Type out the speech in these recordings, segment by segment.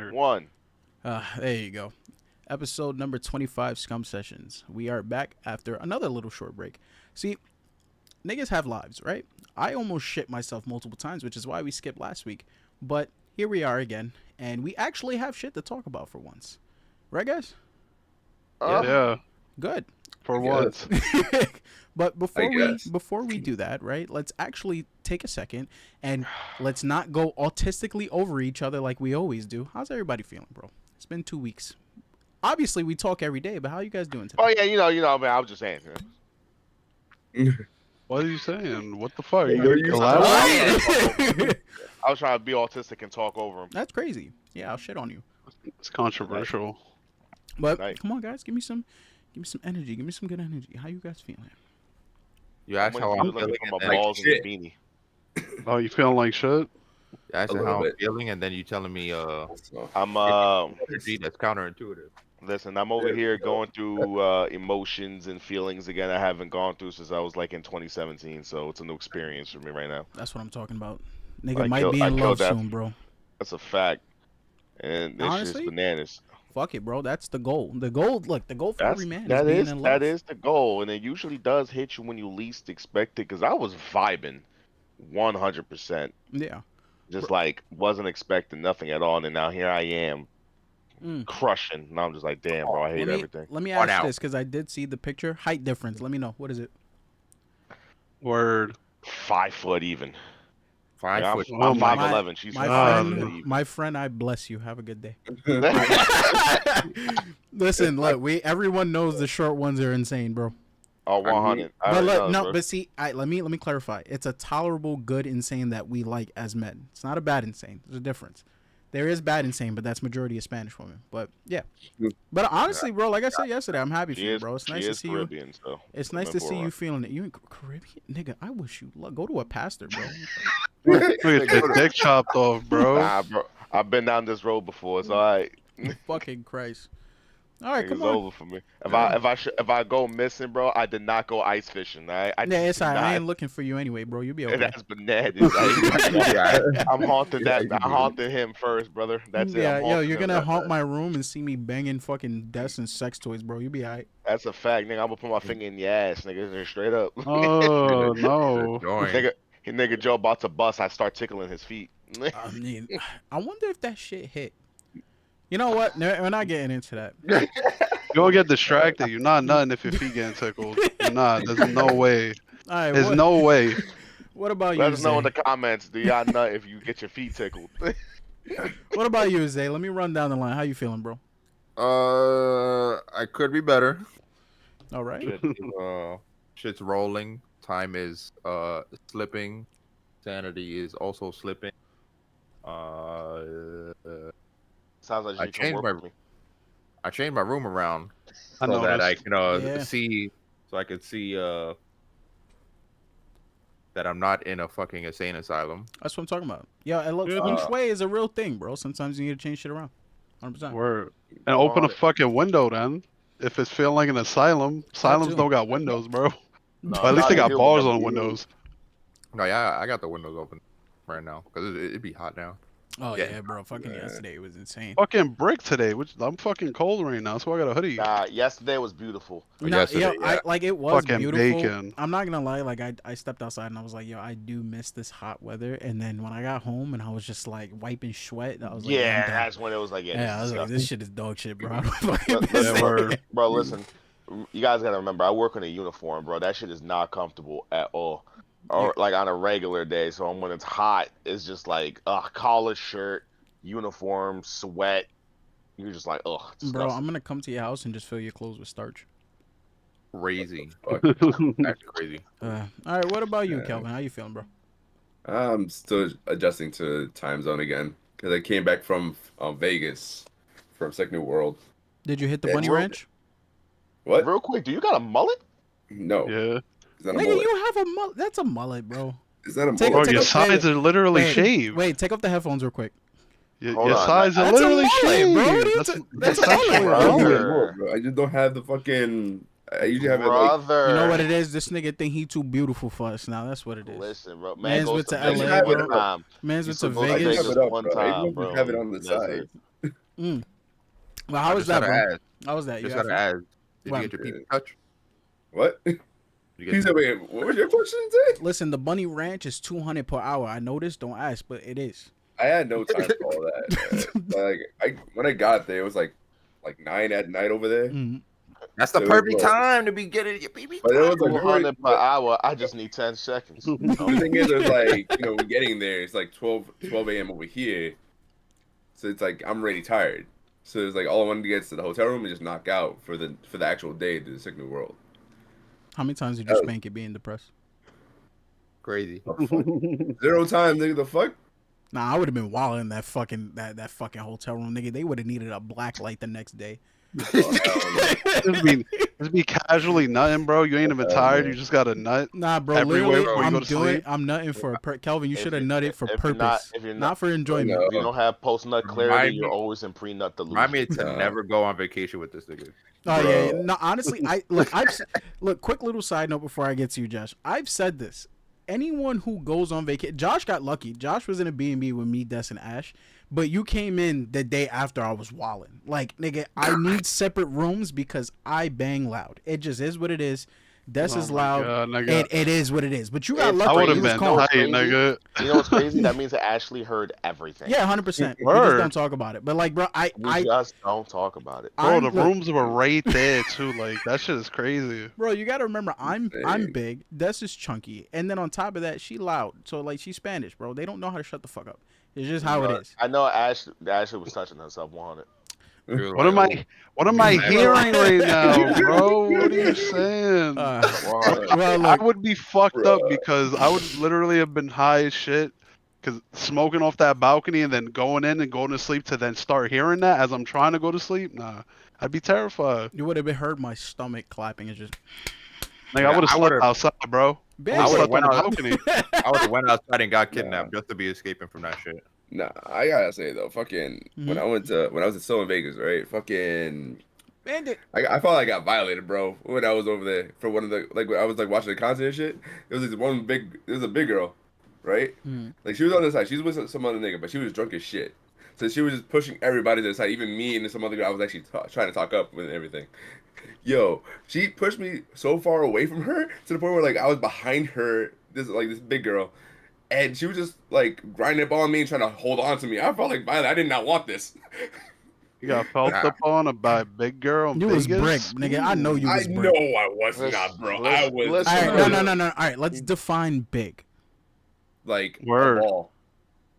One. There you go. Episode number 25, Scum Sessions. We are back after another little short break. See, niggas have lives, right? I almost shit myself multiple times, which is why we skipped last week. But here we are again, and we actually have shit to talk about for once. Right, guys? Yeah, Good. for I guess. once. But I guess. before we do that, right? Let's actually take a second and let's not go autistically over each other like we always do. How's everybody feeling, bro? It's been 2 weeks. Obviously, we talk every day, but how you guys doing today? Oh yeah, I mean, I was just saying. What are you saying? What the fuck? Yo, you Elaborate? I was trying to be autistic and talk over him. That's crazy. Yeah, I'll shit on you. It's controversial. But Right. come on, guys, give me some energy. Give me some good energy. How you guys feeling? You asked how I'm I'm looking feeling, for my and then, balls in the shit. beanie. Oh, you feeling like shit? you asked A little how I'm bit. feeling, and then you telling me So, I'm energy that's counterintuitive. listen, I'm over here going through emotions and feelings again I haven't gone through since I was like in 2017, so it's a new experience for me right now. That's what I'm talking about. Nigga I might killed- be I in killed love that. soon, bro. That's a fact. And this Honestly? shit's bananas. Fuck it, bro. That's the goal. The goal for every man is being in love. That is the goal, and it usually does hit you when you least expect it. Because I was vibing 100%, Yeah. just like wasn't expecting nothing at all, and then now here I am Mm. crushing, and I'm just like, damn, bro, I hate everything. Let me One ask out. this because I did see the picture. Height difference. Let me know. What is it? Word. 5 foot even. 5 Yeah, foot. Oh I'm my- 5'11". She's My 5 friend, foot even. my friend, I bless you. Have a good day. yeah. Listen, look, everyone knows the short ones are insane, bro. Oh, 100. I But already look, know, no, bro. but see, let me clarify. It's a tolerable, good insane that we like as men. It's not a bad insane. There's a difference. There is bad insane, but that's majority of Spanish women. But yeah, but honestly, bro, like I said yesterday, I'm happy for She you, is, bro. It's she nice to is see you. Caribbean, so It's I'm nice in to for a see you ride. feeling it. You in Caribbean, nigga? I wish you go to a pastor, bro. Look at the dick chopped off, bro. Nah, bro. I've been down this road before. It's all right. Fucking Christ! All right, It's come on. over for me. If I go missing, bro, I did not go ice fishing. I Yeah, just it's did alright. I not. ain't looking for you anyway, bro. You'll be okay. That's bananas. I'm haunting Yeah, that. you can I'm do it. haunting him first, brother. That's it. Yeah, I'm yo, haunting you're him. gonna haunt my room and see me banging fucking desks and sex toys, bro. You'll be alright. That's a fact, nigga. I'm gonna put my finger in your ass, nigga. Straight up. Oh no. Join. nigga Joe about to bust. I start tickling his feet. I mean, I wonder if that shit hit. You know what? We're not getting into that. You don't get distracted. You're not nutting if your feet getting tickled. You're not. There's no way. All right, There's no way. what about you, Let us know in Zay? the comments. Do y'all nut if you get your feet tickled? What about you, Zay? Let me run down the line. How you feeling, bro? I could be better. All right. Shit's rolling. Time is slipping. Sanity is also slipping. Sounds like I you can changed work my with me. I changed my room around I so that I noticed. can Yeah. see, so I could see that I'm not in a fucking insane asylum. That's what I'm talking about. Yo, and look, Yeah. feng shui is a real thing, bro. Sometimes you need to change shit around. 100%. Word. And open a 100. fucking window then. If it's feeling like an asylum, asylums too. don't got windows, bro. No, But at least they got do, bars but on windows. No, yeah, I got the windows open right now because it'd be hot now. Oh Yeah. yeah, bro. Fucking Yeah. yesterday was insane. Fucking brick today, which I'm fucking cold right now, so I got a hoodie. Nah, yesterday was beautiful. No, yesterday, yo, I like it was Fucking beautiful. bacon. I'm not gonna lie, like I stepped outside and I was like, yo, I do miss this hot weather. And then when I got home and I was just like wiping sweat, I was like, Yeah, I'm done. that's when it was like, Yeah, I was like, disgusting. this shit is dog shit, bro. I don't fucking Look, miss look, it. word. Bro, listen, you guys gotta remember, I work in a uniform, bro. That shit is not comfortable at all. Or like on a regular day. So when it's hot, it's just like collar shirt, uniform, sweat. You're just like, ugh. Bro, disgusting. I'm gonna come to your house and just fill your clothes with starch. Crazy, Fuck. that's crazy. All right, what about you, Yeah. Kelvin? How you feeling, bro? I'm still adjusting to time zone again because I came back from Vegas from Sick New World. Did you hit the Yeah, bunny real- ranch? What? Real quick, do you got a mullet? No. Yeah. Is that a Nigga, mullet? you have a mullet. That's a mullet, bro. Is that a Take- Bro, mullet? your a- sides are literally Wait, shaved. Wait, take off the headphones real quick. Hold Your on, sides are that's a literally mullet, shaved. bro. What are you That's, ta- that's a actually mullet, a bro. mullet. Bro. I just don't have the fucking. I usually have it like. Brother. You know what it is? This nigga think he too beautiful for us now. That's what it is. Listen, bro. Man Man's goes went to Vegas LA, one bro. time. Man's went Used to to go to I just Vegas. have it up, one bro. I time, just bro. have it on the That's side. it. Well, how I was just that, gotta bro? ask. How was that? You Just have gotta fun? ask. Did What? you get your PP touch? What? Did you He get said, wait, what was your question today? Listen, the bunny ranch is 200 per hour. I noticed. Don't ask, but it is. I had no time for all that. Man. Like, when I got there, it was like 9 at night over there. Mm. That's the So it perfect was like- time to be getting your PP But it was touch. like, 200 per hour. I just need 10 seconds. the thing is, it's like, we're getting there. It's like 12 a.m. over here. So it's like, I'm already tired. So it's like, all I wanted to get is to the hotel room and just knock out for the actual day to the Sick New World. How many times did you spank it being depressed? Crazy. The fuck? 0 times, nigga, the fuck? Nah, I would have been wild in that fucking that fucking hotel room, nigga. They would have needed a black light the next day. Just be casually nutting, bro. You ain't even tired. You just got a nut. Nah, bro. Everywhere Literally, before you I'm go to doing. sleep? I'm nutting for Kelvin. You If should have you- nutted for if you're not- purpose, if you're not not- for enjoyment. No. If you don't have post nut clarity, Remind you're me- always in pre nut Remind me delusion. to Nah. never go on vacation with this nigga. Oh yeah, yeah. Bro. No, honestly, look. Quick little side note before I get to you, Josh. I've said this. Anyone who goes on vacation, Josh got lucky. Josh was in a B&B with me, Des, and Ash, but you came in the day after I was wilding. Like, nigga, I need separate rooms because I bang loud. It just is what it is. Des is Oh my loud. God, nigga. It is what it is. But you got It's lucky. I would have He was been calm. tight, crazy. nigga. You know what's crazy? That means that Ashley heard everything. Yeah, 100%. We just Word. don't talk about it. But like, bro, We just don't talk about it. Bro, I'm- the look, rooms were right there too. Like that shit is crazy. Bro, you gotta remember, I'm Dang. big. Des is chunky, and then on top of that, she loud. So like, she's Spanish, bro. They don't know how to shut the fuck up. It's just how it is. I know Ashley was touching herself 100. What am I hearing right now, bro? What are you saying? Well, I look, would be fucked up Bruh. because I would literally have been high as shit. Cause smoking off that balcony and then going in and going to sleep to then start hearing that as I'm trying to go to sleep, nah, I'd be terrified. you would have heard my stomach clapping. It's just, Like Yeah, I would have I slept would've- outside, bro. bitch. I would have would've slept on the went balcony. I would have went outside and got kidnapped just to be escaping from that shit. Nah, I gotta say though, fucking when I was still in Vegas, right? Fucking, Bandit. I felt like I got violated, bro. When I was over there for one of the when I was like watching the concert and shit. There was a big girl, right? Mhm. Like she was on the side, she was with some other nigga, but she was drunk as shit. So she was just pushing everybody to the side, even me and some other girl. I was actually trying to talk up with and everything. Yo, she pushed me so far away from her to the point where like I was behind her, this big girl. And she was just like grinding up on me and trying to hold on to me. I felt like violent. I did not want this. You got felt Nah. up on by a big girl. in You was Vegas? brick, nigga. I know you I was know brick. I was Listen, not, bro. listen, I was listen. All right, no. All right, let's define big. like Word. a ball.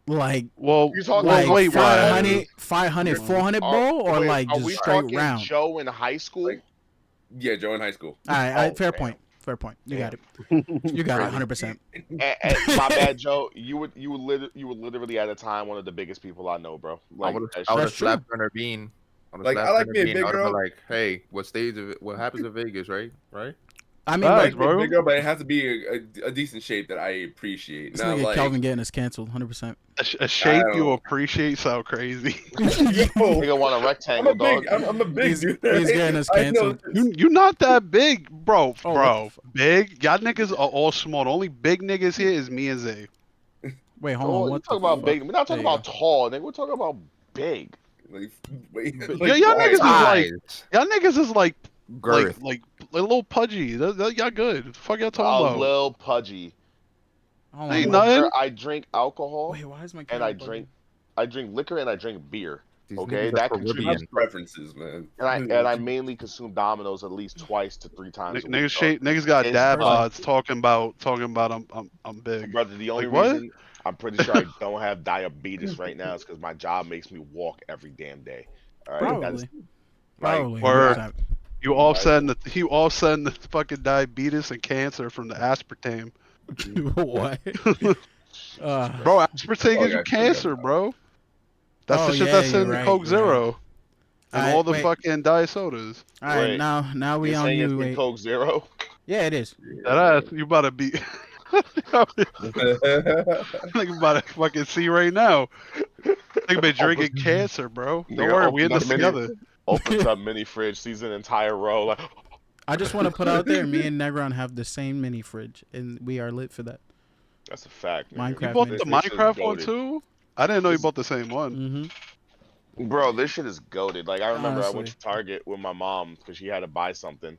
Like, Well, You talking like wait, why? 500, 400, bro, or Wait, like are just we straight talking round. Joe in high school? Like- Yeah, Joe in high school. All right, Oh, fair damn. point. Fair point. You got Damn. it. You got it, 100%. My bad, Joe. You were literally at the time one of the biggest people I know, bro. Like, I would that have That's shit- true. slapped her in her bean. Like, I like me a big girl. Like, hey, what happens in Vegas, right? Right? I mean, Facts, like, Like bro. big girl, but it has to be a decent shape that I appreciate. this Not nigga like Kelvin getting us canceled, 100%. A shape you don't- appreciate sound crazy. Nigga want a I'm rectangle, a big, dog. I'm a big He's- dude. he's right? getting us I know canceled. this. You not that big, bro. Oh, Bro, big. Y'all niggas are all small. The only big niggas here is me and Zay. Wait, Oh, hold on. you What talking the about fuck? big? We're not talking There you about tall, nigga. We're talking about big. Like, wait, Yeah, y'all why? niggas is like- Size, Y'all niggas is like girth. like a little pudgy. Y'all good. The fuck y'all A talking about? little pudgy. Hold Ain't on. nothing. I drink alcohol Wait, why is my and camera I bugging? drink liquor and I drink beer. These Okay, niggas are that Caribbean. contributes. That's preferences, man. And I mainly consume Domino's at least twice to 3 times a week. Niggas got It's dad crazy. bods talking about I'm big. Brother, the only Like, what? reason I'm pretty sure I don't have diabetes right now is because my job makes me walk every damn day. All right, that's Probably. Probably. Word. 100%. You offsetting the fucking diabetes and cancer from the aspartame. What? Bro, aspartame Oh, gives yeah, you cancer, bro. That's Oh, the shit yeah, that's you're in the right, Coke you're Zero and Alright, all the wait. fucking diet sodas. All right, Wait, now we you're on saying it's you. in Wait. Coke Zero? Yeah, it is. That ass, you about to be. Think about to fucking see right now. Think about drinking cancer, bro. Don't Nigga, worry, we in open this up mini- together. Opens up mini fridge, sees an entire row. Like, I just want to put out there, me and Negron have the same mini fridge, and we are lit for that. that's a fact. nigga. Minecraft You bought mini the This shit is Minecraft one goated. too? I didn't know you This- bought the same one. Mm-hmm. Bro, this shit is goated. Like I remember I went Honestly. to Target with my mom because she had to buy something,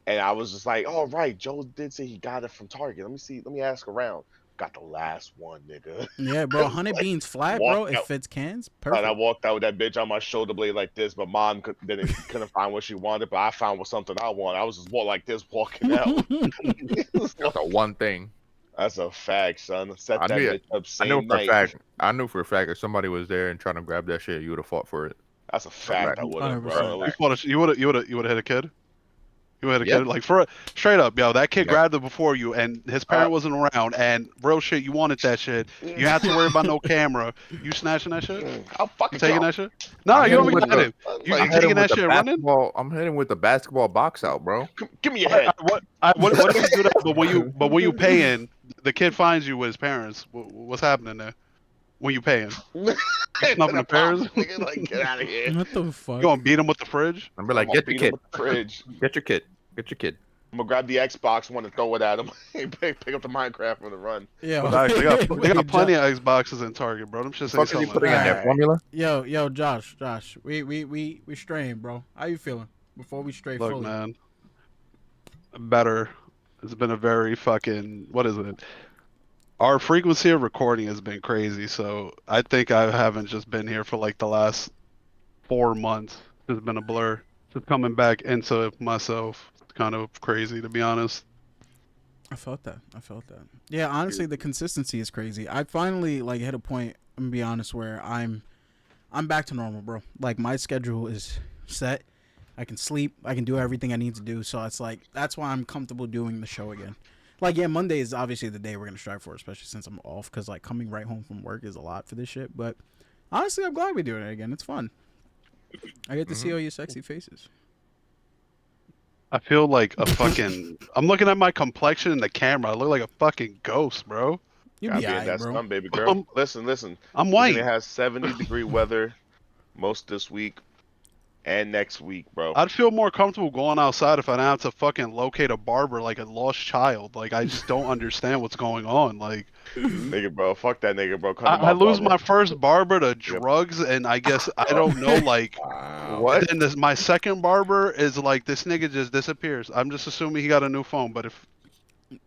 and I was just like, "Oh right, Joe did say he got it from Target. Let me see. Let me ask around." Got the last one, nigga. Yeah, bro. 100 Like beans flat, bro. walked It out, fits cans. and I Perfect. walked out with that bitch on my shoulder blade like this. But mom couldn't find what she wanted, but I found what something I want. I was just like this walking out. It's Got the like, one thing. that's a fact, son. Set I that knew. bitch up I knew same for a night. fact. I knew for a fact if somebody was there and trying to grab that shit, you would have fought for it. That's a For a fact. fact. I would have, bro. It 100%. You was, would have, you would have hit a kid. You had a Yep. kid like for straight up, yo. That kid Yep. grabbed it before you, and his Uh, parent wasn't around. And real shit, you wanted that shit. You had to worry about no camera. You snatching that shit? I'll You fucking taking kill. that shit? No, I'm you don't hitting be with got the. it. You I'm Like, taking hitting with that the shit running? basketball. I'm hitting with the basketball box out, bro. give me your All right, head. what if you do that? But when you paying, the kid finds you with his parents. What's happening there? When you paying, you snuffing Then I the pop parents? it, nigga. Like, get out of here. What the You fuck? gonna beat him with the fridge? I'm be I'm like, gonna get your beat him kid. with the fridge. Get your kid. Get your kid. I'm gonna grab the Xbox one and throw it at him. pick up the Minecraft for the run. Yo, Facts, they got wait, plenty of Xboxes in Target, bro. Them shits The ain't fuck is he selling putting in nothing. there? Alright. Formula? yo, Josh, we straying, bro. How you feeling before we stray Look, fully? man, better. It's been a very fucking what is it? Our frequency of recording has been crazy, so I think I haven't just been here for like the last 4 months. It's been a blur. Just coming back into myself. It's kind of crazy to be honest. I felt that. Yeah, honestly, the consistency is crazy. I finally like hit a point. I'm gonna be honest, where I'm back to normal, bro. Like my schedule is set. I can sleep. I can do everything I need to do. So it's like that's why I'm comfortable doing the show again. Like yeah, Monday is obviously the day we're gonna strive for, especially since I'm off. Cause like coming right home from work is a lot for this shit. But honestly, I'm glad we're doing it again. It's fun. I get to see all your sexy faces. I feel like a fucking. I'm looking at my complexion in the camera. I look like a fucking ghost, bro. You Gotta be be in alright, that bro. sun, baby girl. I'm, Listen. I'm We're gonna white. have 70-degree weather most this week and next week, bro. I'd feel more comfortable going outside if I didn't have to fucking locate a barber like a lost child. Like I just don't understand what's going on. Like Nigga, bro. Fuck that nigga, bro. Cut him I off, lose Barbara. my first barber to Yep. drugs, and I guess I don't know. Like Wow. What? then my second barber is like this nigga just disappears. I'm just assuming he got a new phone, but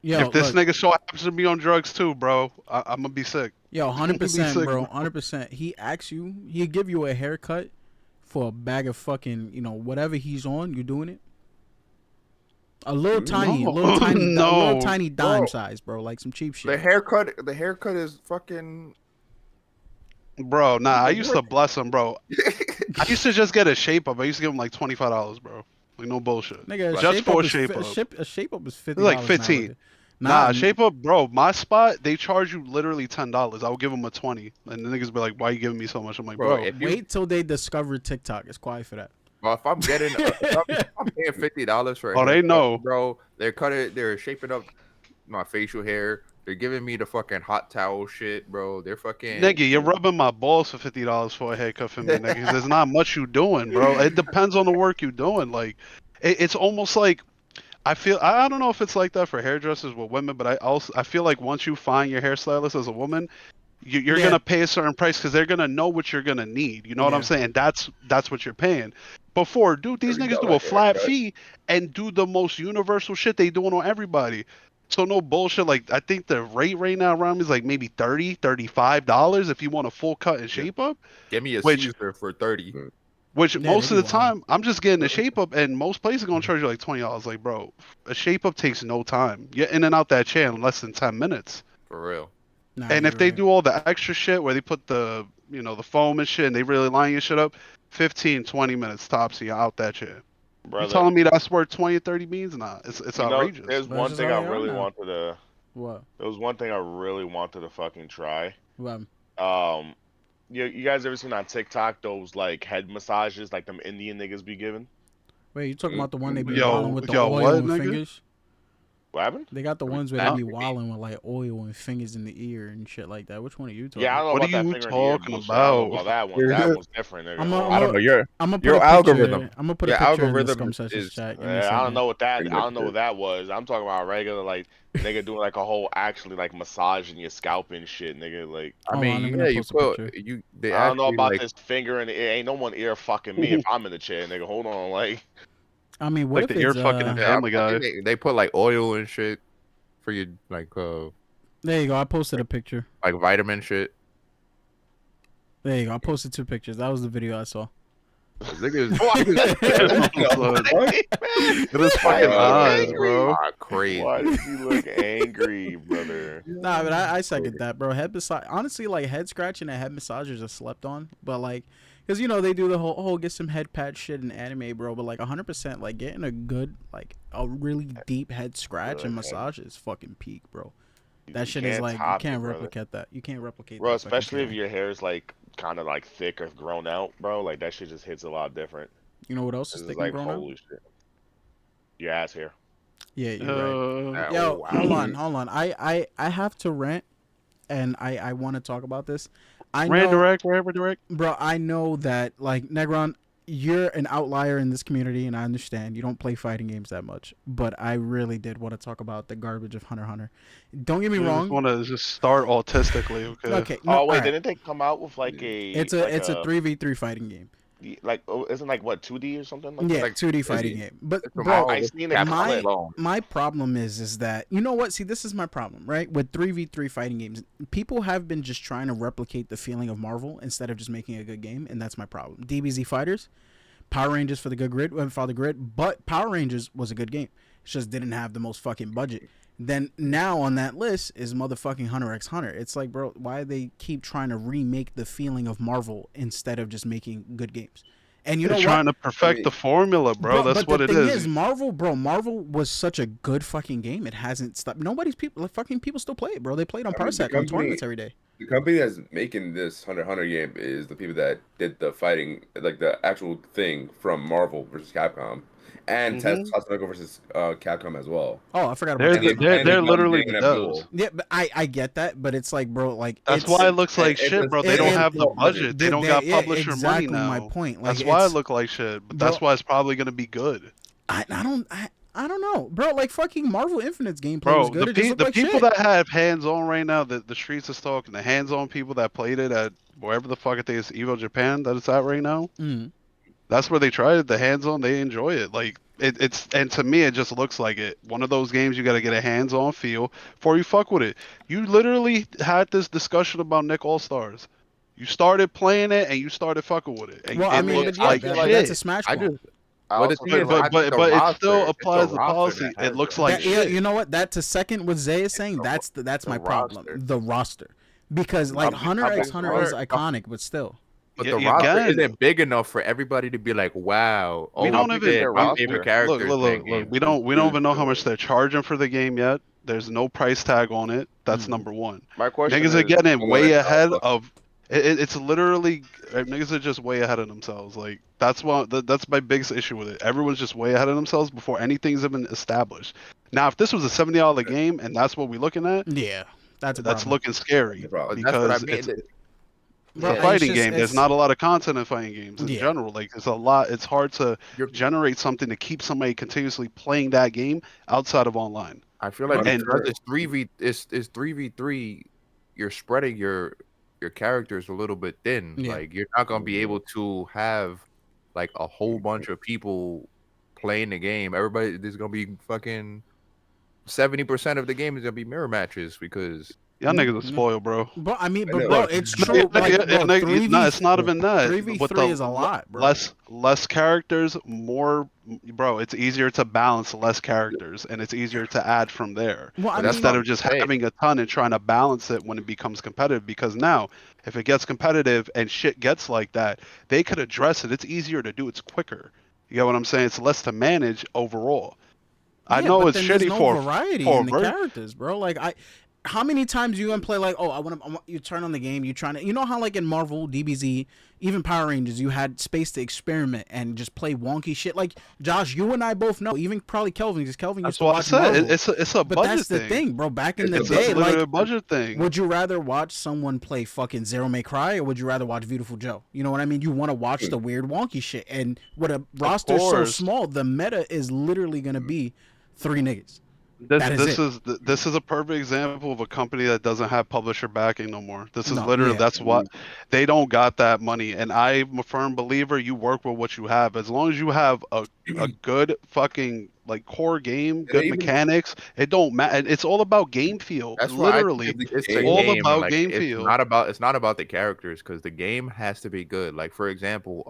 Yo, if this look, nigga so happens to be on drugs too, bro, I'm gonna be sick. yo, I'm gonna be 100%, sick, bro, 100%. He asks you, he'll give you a haircut for a bag of fucking, whatever he's on. You doing it? A little tiny, No. a little tiny, a No, little tiny dime bro. size, bro, like some cheap The shit. haircut is fucking. Bro, nah, I used to bless him, bro. I used to just get a shape up. I used to give him like $25, bro. Like no bullshit. Nigga, a Just shape for up is shape up. a shape up is $50. It's like 15. Nah, shape up, bro. My spot, they charge you literally $10. I would give them a 20, and the niggas be like, "Why you giving me so much?" I'm like, Bro, bro. if you, Wait till they discover TikTok. It's quiet for that. well, if I'm getting, if I'm paying $50 for a Oh, they haircut, know. bro. They're shaping up my facial hair. They're giving me the fucking hot towel shit, bro. They're fucking. Nigga, you're rubbing my balls for $50 for a haircut for me, nigga. 'Cause there's not much you doing, bro. It depends on the work you doing. Like, it's almost like I don't know if it's like that for hairdressers with women, but I feel like once you find your hairstylist as a woman, you're Yeah. gonna pay a certain price because they're gonna know what you're gonna need. You know what I'm Yeah. saying? That's what you're paying. Before, dude, these There we niggas go, do a like flat haircut. fee and do the most universal shit they doing on everybody. So no bullshit. Like I think the rate right now around me is like maybe $35 if you want a full cut and shape up. Give me a Which- Caesar for 30. Which Yeah, most they of be the time I'm just getting a shape up, and most places gonna charge you like $20. Like, bro, a shape up takes no time. You're in and out that chair in less than 10 minutes. For real. Nah, And you're if they right. do all the extra shit where they put the the foam and shit, and they really line your shit up, 15-20 minutes tops, you're out that chair. You Brother. telling me that's worth 20-30 beans? Nah, it's You know, outrageous. there's But one it's just thing how I they are really now. wanted to. What? There was one thing I really wanted to fucking try. What? You guys ever seen on TikTok those like head massages like them Indian niggas be giving? Wait, you talking about the one they be Yo, wilding with the yo, oil what, and nigga? fingers? What happened? They got the ones where Nah. they be wilding with like oil and fingers in the ear and shit like that. Which one are you talking? Yeah, I don't know What about are that you finger in the ear talking bullshit. I don't know about? about that one. You're That good. one's different, nigga. I'm I don't know. Your I'm gonna put your a picture. algorithm. I'm gonna put Your a picture in the algorithm scum sessions is chat. Give me a Yeah, I second. don't know what that. Pretty I don't much know what that was. I'm talking about regular, like nigga doing like a whole actually like massaging your scalp and shit, nigga. Like I Hold on, I'm mean, gonna yeah, you post a put picture. you. They I don't know actually about like. this finger in the ear. Ain't no one ear fucking me if I'm in the chair, nigga. Hold on, like I mean, what Like if the ear it's fucking in Yeah, Family I Guy. think they put like oil and shit for you, like There you go. I posted a picture. vitamin shit. There you go. I posted 2 pictures. That was the video I saw. Niggas, why, It is fucking eyes, bro. are crazy. Why does he look angry, brother? Nah, but I second that, bro. Head massage, honestly, like head scratching and head massagers are slept on, but like, cause you know they do the whole get some head pat shit in anime, bro. But like 100%, like getting a good, like a really deep head scratch and massage is fucking peak, bro. That shit is can't like you top it, can't brother. replicate that. You can't replicate Bro, that. fucking especially if feeling. your hair is like kind of like thick or grown out, bro. Like that shit just hits a lot different. You know what else It's is just thick and like grown out? holy shit. Your ass hair. Yeah, you're right. Uh, Yo, wow. hold on. I have to rant, and I want to talk about this. I Rand know, direct, wherever direct. bro. I know that like Negron, you're an outlier in this community, and I understand you don't play fighting games that much. But I really did want to talk about the garbage of Hunter x Hunter. Don't get me I just wrong. want to just start autistically, okay? Okay, no, Oh all wait, right. didn't they come out with like It's a 3v3 fighting game. like isn't like what 2D or something like Yeah, like 2D fighting Disney. game. But It's from bro, all I the seen it Capcom my alone. my problem is that you know what? See, this is my problem, right? With 3v3 fighting games, people have been just trying to replicate the feeling of Marvel instead of just making a good game, and that's my problem. DBZ Fighters, Power Rangers for the grid, but Power Rangers was a good game. It just didn't have the most fucking budget. Then now on that list is motherfucking Hunter x Hunter. It's like, bro, why they keep trying to remake the feeling of Marvel instead of just making good games? And you They're know trying what? to perfect the formula, bro. That's but what the it thing is. Marvel was such a good fucking game. It hasn't stopped. Nobody's people, like, fucking people still play it, bro. They play it on I mean, the Parsec on company- tournaments every day. The company that's making this Hunter x Hunter game is the people that did the fighting, like the actual thing from Marvel versus Capcom, and Mhm. Tatsunoko versus Capcom as well. Oh, I forgot about They're that. the- as well. they're- And they're now literally getting the an devs. duel. Yeah, but I get that, but it's like, bro, like That's it's, why it looks like it's shit, a- bro. They it- don't it- have the no budget. budget. They don't got yeah, publisher money exactly now. my point. Like, That's why it it's, look like shit. But bro- that's why it's probably gonna be good, I don't know, bro. Like fucking Marvel Infinite's gameplay bro. was good. It just looked The like people shit. that have hands on right now, the streets is talking. The hands on people that played it at wherever the fuck it is, Evo Japan that it's at right now. Mm. That's where they tried it. The hands on, they enjoy it. Like it's and to me, it just looks like it. One of those games you got to get a hands on feel before you fuck with it. You literally had this discussion about Nick All Stars. You started playing it and you started fucking with it. And Well, it I mean, looked but yeah, like that's a shit. Smash I one. just I Well, the also thing feel is, like- I think the But it roster- still it's applies the roster policy. that It has looks the- like Yeah, shit. you know what? That to second what Zay is saying. That's the my problem. roster. The roster, because like Hunter x Hunter is iconic, but still. But Yeah, the yeah, roster again. isn't big enough for everybody to be like, "Wow, We don't even their my roster. favorite look, characters." in that look. game." We don't even know how much they're charging for the game yet. There's no price tag on it. That's number one. My question Niggas is, are getting Well, way it's ahead not- of. It's literally niggas are just way ahead of themselves. Like that's that's my biggest issue with it. Everyone's just way ahead of themselves before anything's even established. Now, if this was a $70 game and that's what we're looking at, Yeah, that's a that's problem. looking scary That's a problem. That's what I because mean. it's Bro, a it's fighting just- game. There's it's- not a lot of content in fighting games in Yeah. general. Like it's a lot. It's hard to You're- generate something to keep somebody continuously playing that game outside of online. I feel like And- because it's 3v3, you're spreading your characters a little bit thin. Yeah. Like you're not gonna be able to have like a whole bunch of people playing the game. Everybody, there's gonna be fucking 70% of the game is gonna be mirror matches because Y'all niggas are Mm, spoiled, bro. But I mean, I but know. bro, Look, it's No, true. Like, bro, it's not even that. 3v3 With the is a lot, bro. less characters, more, bro. It's easier to balance less characters, and it's easier to add from there Well, I But that's mean, instead not of just hey. having a ton and trying to balance it when it becomes competitive. Because now, if it gets competitive and shit gets like that, they could address it. It's easier to do. It's quicker. You get what I'm saying? It's less to manage overall. I yeah, know but it's then there's shitty no for variety for in the ver- characters, bro. Like how many times you gonna play like, oh, I want you turn on the game, you trying to, you know how like in Marvel, DBZ, even Power Rangers, you had space to experiment and just play wonky shit. Like Josh, you and I both know, even probably Kelvin, because Kelvin used That's to what I watch said. Marvel. It's a But budget that's the thing, bro. Back in the It's day, literally like, a budget thing. would you rather watch someone play fucking Zero May Cry, or would you rather watch Beautiful Joe? You know what I mean? You want to watch the weird wonky shit. And with a roster so course. small, the meta is literally gonna be 3 niggas. This That is this it. is this is a perfect example of a company that doesn't have publisher backing no more. This is No, literally yeah. that's what they don't got that money. And I'm a firm believer you work with what you have. As long as you have a good fucking like core game, And good even- mechanics, it don't matter. It's all about game feel. That's why I Literally. think it's game. the All game. about Like, game it's feel. not about the characters, because the game has to be good. Like, for example,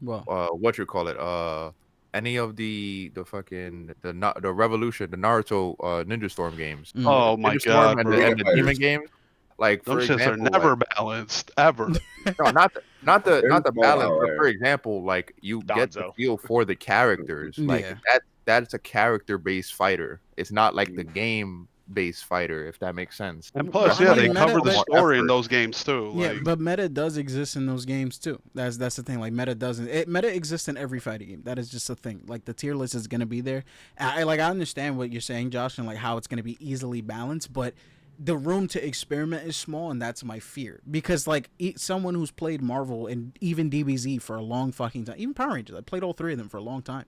Well, what you call it, any of the Revolution, the Naruto Ninja Storm games. mm. Oh my Ninja Storm god, and bro. the Demon Fighters. games. Like, for Those shits are example, never balanced ever. no, not the There's balance, no but outlier. for example, like you get the Danzo. feel for the characters. Like Yeah. that's a character based fighter. It's not like the game based fighter, if that makes sense. And Well, plus, I yeah, mean, they meta- cover the but- story in effort. those games too. Yeah, Like, but meta does exist in those games too. That's the thing. Like meta doesn't. Meta exists in every fighting game. That is just a thing. Like the tier list is gonna be there. I understand what you're saying, Josh, and like how it's gonna be easily balanced, but the room to experiment is small, and that's my fear. Because like someone who's played Marvel and even DBZ for a long fucking time, even Power Rangers, I played all 3 of them for a long time.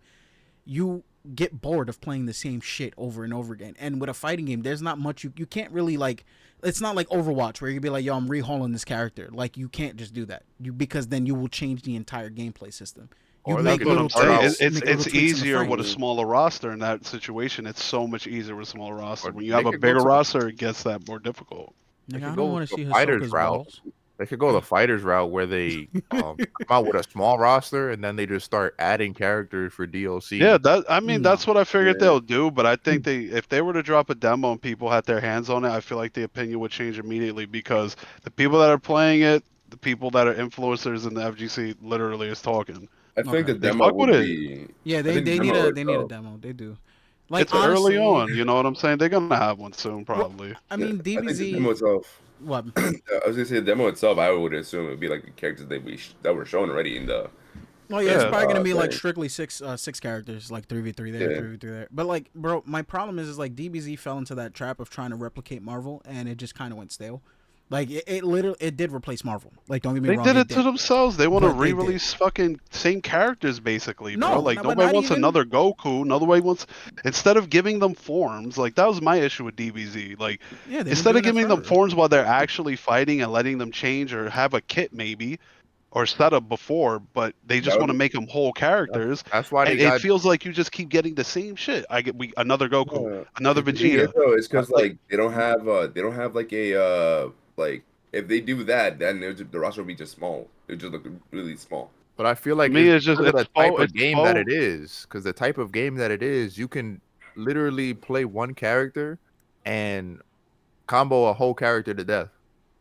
You get bored of playing the same shit over and over again. And with a fighting game, there's not much you can't really like. It's not like Overwatch where you can be like, yo, I'm rehauling this character. Like you can't just do that. Because then you will change the entire gameplay system. You Or make that's what little I'm saying. tweaks, It's make little tweaks in the easier with a frames. smaller roster in that situation. It's so much easier with a smaller roster. Or When you they have a could go bigger to- roster, it gets that more difficult. They Like, could I go don't want to the see fighters Hisoka's route. balls. They could go the fighters route where they come out with a small roster and then they just start adding characters for DLC. Yeah, I mean No. that's what I figured Yeah. they'll do. But I think if they were to drop a demo and people had their hands on it, I feel like the opinion would change immediately because the people that are playing it, the people that are influencers in the FGC, literally is talking. I think the Okay. They demo fuck with would it. be. Yeah, I they think the need demo a they need a itself- demo. They do. Like It's honestly, early on, you know what I'm saying? They're gonna have one soon, probably. I mean, I think the demo DBZ. itself. What? I was gonna say the demo itself. I would assume it would be like the characters that were shown already in the. Oh yeah, it's Yeah. probably gonna be like thing. strictly six characters, like 3v3 there, Yeah. 3v3 there. But like, bro, my problem is like DBZ fell into that trap of trying to replicate Marvel, and it just kind of went stale. Like it literally did replace Marvel. Like don't get me They wrong, did it to themselves. They want to But they did. re-release fucking same characters, basically, bro. No, Like but nobody not wants even- another Goku. Nobody wants. Instead of giving them forms, like that was my issue with DBZ. Like Yeah, they've been instead of doing that giving them forever. forms while they're actually fighting and letting them change or have a kit maybe, or set up before, but they just That want to would- make them whole characters. That's why they And got it feels like you just keep getting the same shit. Another Goku, another The thing is, Vegeta. though, it's because That's like they don't have like a like if they do that, then the roster will be just small. It just look really small. But I feel like Me, it's just- because of it's the type faux- of it's game that faux. it is. Because the type of game that it is, you can literally play one character and combo a whole character to death,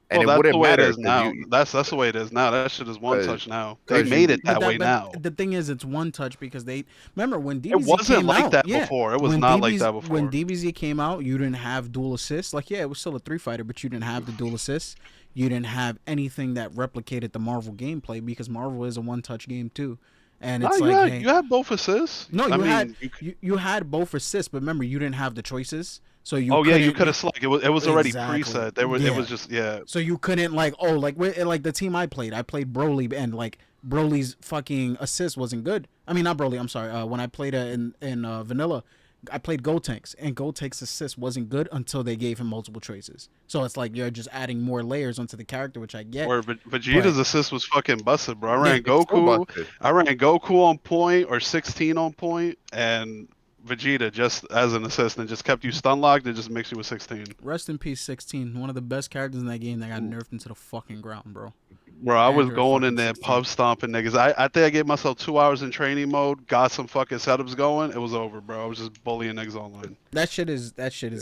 and Well, it that's wouldn't the way matter. it is 'cause now. you- That's the way it is now. That shit is one 'Cause- touch now. They 'cause made you- it that way now. The thing is, it's one touch because they remember when DBZ It wasn't came like out, that yeah, before. It was when not like DBZ that before. When DBZ came out, you didn't have dual assists. Like, yeah, it was still a 3-fighter, but you didn't have the dual assists. You didn't have anything that replicated the Marvel gameplay because Marvel is a one-touch game too. And No, it's you like, had, hey, you had both assists. no, I you mean, had you you had both assists, but remember, you didn't have the choices. So you oh yeah, you couldn't- could have select. It was already Exactly. preset. It Yeah. was just yeah. So you couldn't like like the team I played Broly and like Broly's fucking assist wasn't good. I mean not Broly, I'm sorry. When I played in vanilla, I played Gotenks and Gotenks assist wasn't good until they gave him multiple choices. So it's like you're just adding more layers onto the character, which I get. Where Vegeta's assist was fucking busted, bro. I ran it's so Goku. busted. I ran Goku on point or 16 on point, and Vegeta just as an assist and just kept you stun locked. It just makes you with 16. Rest in peace 16, one of the best characters in that game that got Ooh. nerfed into the fucking ground, bro. Bro, I was Android going fucking in there 16. pub stomping niggas. I think I gave myself 2 hours in training mode, got some fucking setups going. It was over, bro. I was just bullying niggas online. That shit is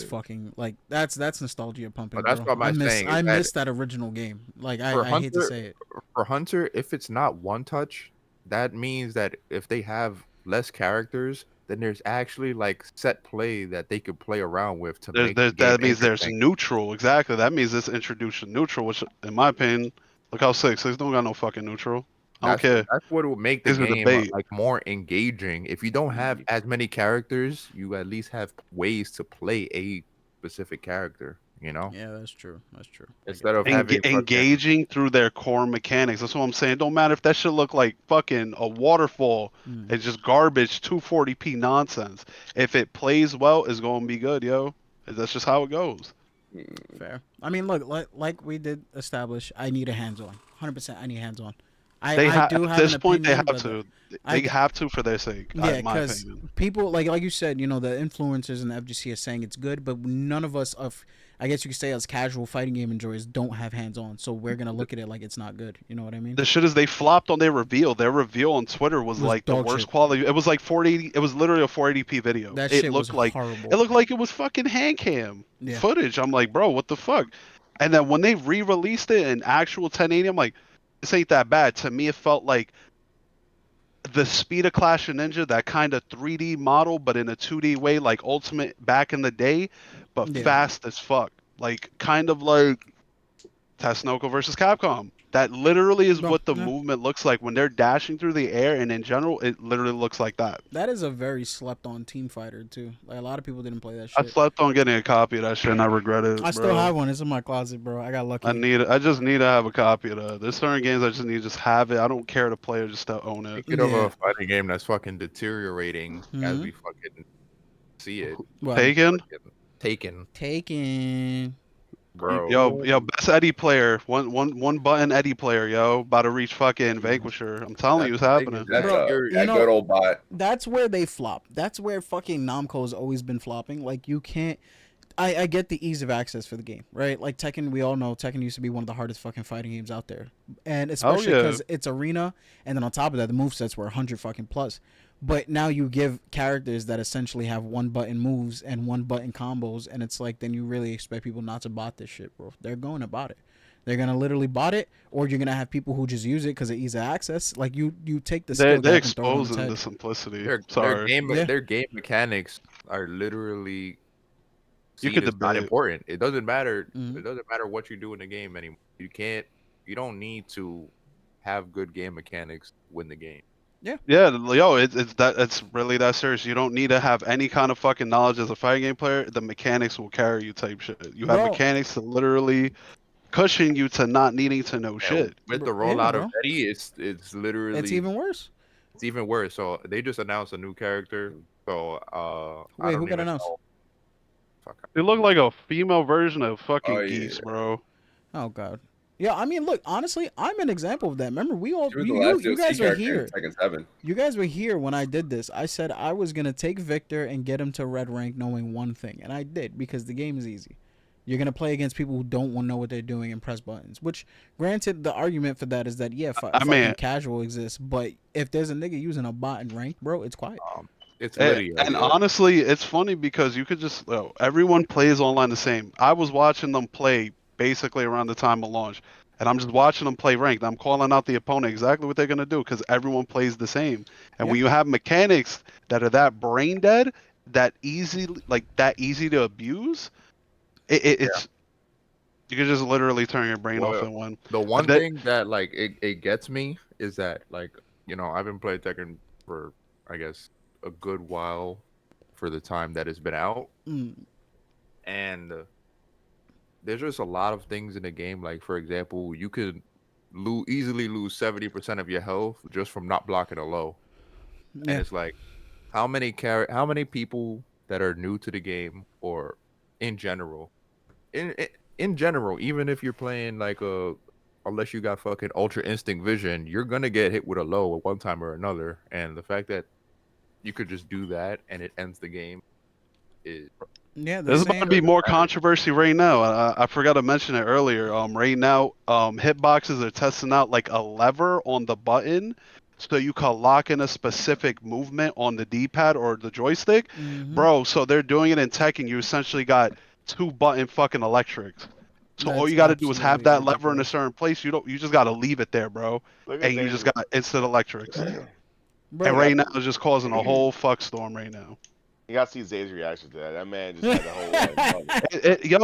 fucking like that's nostalgia pumping. But that's bro. what I'm saying is I that- miss that original game. Like For I hate to Hunter- say it. For Hunter, if it's not one touch, that means that if they have less characters, then there's actually like set play that they could play around with to There's, make the there's, game that means there's interesting. neutral. Exactly. That means it's introduced neutral, which, in my opinion, look how six don't got no fucking neutral. I don't care. That's what would make the These are game debate. like more engaging. If you don't have as many characters, you at least have ways to play a specific character. You know, Yeah, that's true. That's true. instead of having fucking Engaging through their core mechanics. That's what I'm saying. Don't matter if that shit look like fucking a waterfall. Mm. It's just garbage, 240p nonsense. If it plays well, it's gonna be good, yo. That's just how it goes. Fair. I mean, look, like we did establish, I need a hands-on. 100%, I need hands-on. At do have this an point, they opinion, have but to. I- They have to for their sake. Yeah, in my because opinion. people like you said, you know, the influencers in the FGC are saying it's good, but none of us of, I guess you could say, as casual fighting game enjoyers, don't have hands-on, so we're gonna look at it like it's not good. You know what I mean? The shit is they flopped on their reveal. Their reveal on Twitter was Was like the dog worst shit. quality. It was like 480. It was literally a 480p video. That It shit was looked like horrible. it looked like it was fucking hand cam Yeah. footage. I'm like, bro, what the fuck? And then when they re-released it in actual 1080, I'm like, this ain't that bad. To me, it felt like the speed of Clash of Ninja, that kind of 3D model, but in a 2D way, like Ultimate back in the day, but Yeah. fast as fuck. Like kind of like Tatsunoko versus Capcom. That literally is No, what the yeah. movement looks like when they're dashing through the air, and in general, it literally looks like that. That is a very slept-on team fighter too. Like a lot of people didn't play that I shit. slept on getting a copy of that shit, and I regret it. I still bro. have one. It's in my closet, bro. I got lucky. I just need to have a copy of that. There's certain games I just need to just have it. I don't care to play it, just to own it. Speaking of Yeah. a fighting game that's fucking deteriorating as Mhm. we fucking see it. Well, Taken? Taken, Taken. bro. Yo, best Eddie player. One button Eddie player, yo. About to reach fucking Vanquisher. I'm telling you, it's That's the thing, happening. That's Bro, a you know- good old bot. That's where they flop. That's where fucking Namco's always been flopping. Like you can't. I get the ease of access for the game, right? Like Tekken, we all know Tekken used to be one of the hardest fucking fighting games out there, and especially yeah. because it's arena, and then on top of that, the movesets were 100 fucking plus. But now you give characters that essentially have one button moves and one button combos, and it's like then you really expect people not to bot this shit, bro. They're going to bot it. They're gonna literally bot it, or you're gonna have people who just use it because of ease of access. Like you take the skill They're gap and throw it on its exposing head. the simplicity. Their Sorry. Yeah. their game mechanics are literally You seen could as not debate. important. It doesn't matter. Mhm. It doesn't matter what you do in the game anymore. You don't need to have good game mechanics to win the game. Yeah, yo, it's really that serious. You don't need to have any kind of fucking knowledge as a fighting game player. The mechanics will carry you, type shit. You have Bro. mechanics to literally cushion you to not needing to know And shit. with the Bro, yeah, rollout bro. of Eddie, it's literally It's even worse. it's even worse. So they just announced a new character. So I Wait, don't who got even announced? know. Fuck. It looked like a female version of fucking Oh, yeah. Geese, bro. Oh god. Yeah, I mean, look, honestly, I'm an example of that. Remember, we all She was the you, last you DLC guys were character in here. Tekken 7. You guys were here when I did this. I said I was gonna take Victor and get him to red rank, knowing one thing, and I did because the game is easy. You're gonna play against people who don't want to know what they're doing and press buttons. Which, granted, the argument for that is that yeah, I mean- fucking casual exists, but if there's a nigga using a bot in rank, bro, it's quiet. It's And, Lydia. and yo. honestly, it's funny because you could just everyone plays online the same. I was watching them play basically around the time of launch, and I'm just watching them play ranked. I'm calling out the opponent exactly what they're gonna do because everyone plays the same. And when you have mechanics that are that brain dead, that easy to abuse, it's you can just literally turn your brain off Well, and win. The one that- thing that like it gets me is that like I've been playing Tekken for I guess a good while for the time that it's been out, Mm, and there's just a lot of things in the game. Like for example, you could easily lose 70% of your health just from not blocking a low, and yeah. it's like how many people that are new to the game or in general, in general, even if you're playing like unless you got fucking ultra instinct vision, you're gonna get hit with a low at one time or another. And the fact that you could just do that and it ends the game is Yeah, the There's about to same. be more controversy right now. I forgot to mention it earlier. Right now, hitboxes are testing out like a lever on the button, so you can lock in a specific movement on the D-pad or the joystick, Mhm. bro. So they're doing it in Tekken. You essentially got 2-button fucking electrics. So all That's you got to do is have absolutely that lever in a ridiculous. certain place. You just got to leave it there, bro, Look at and you just David. got instant electrics. Bro, And right now, it's just causing a whole fuck storm right now. You gotta see Zay's reaction to that. That man just had the whole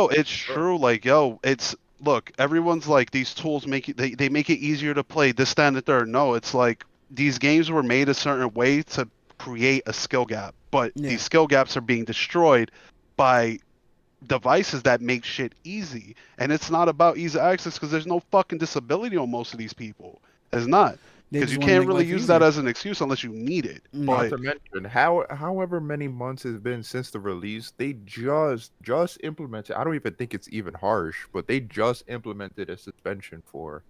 like, It's true. Like, it's look. Everyone's like, these tools make it. They make it easier to play. This, that, and the third. No, it's like these games were made a certain way to create a skill gap, but Yeah. these skill gaps are being destroyed by devices that make shit easy. And it's not about easy access because there's no fucking disability on most of these people. It's not. They Because just you wanna can't make really life use that easier. as an excuse unless you need it. Not But to mention, however many months it's been since the release, they just implemented. I don't even think it's even harsh, but they just implemented a suspension for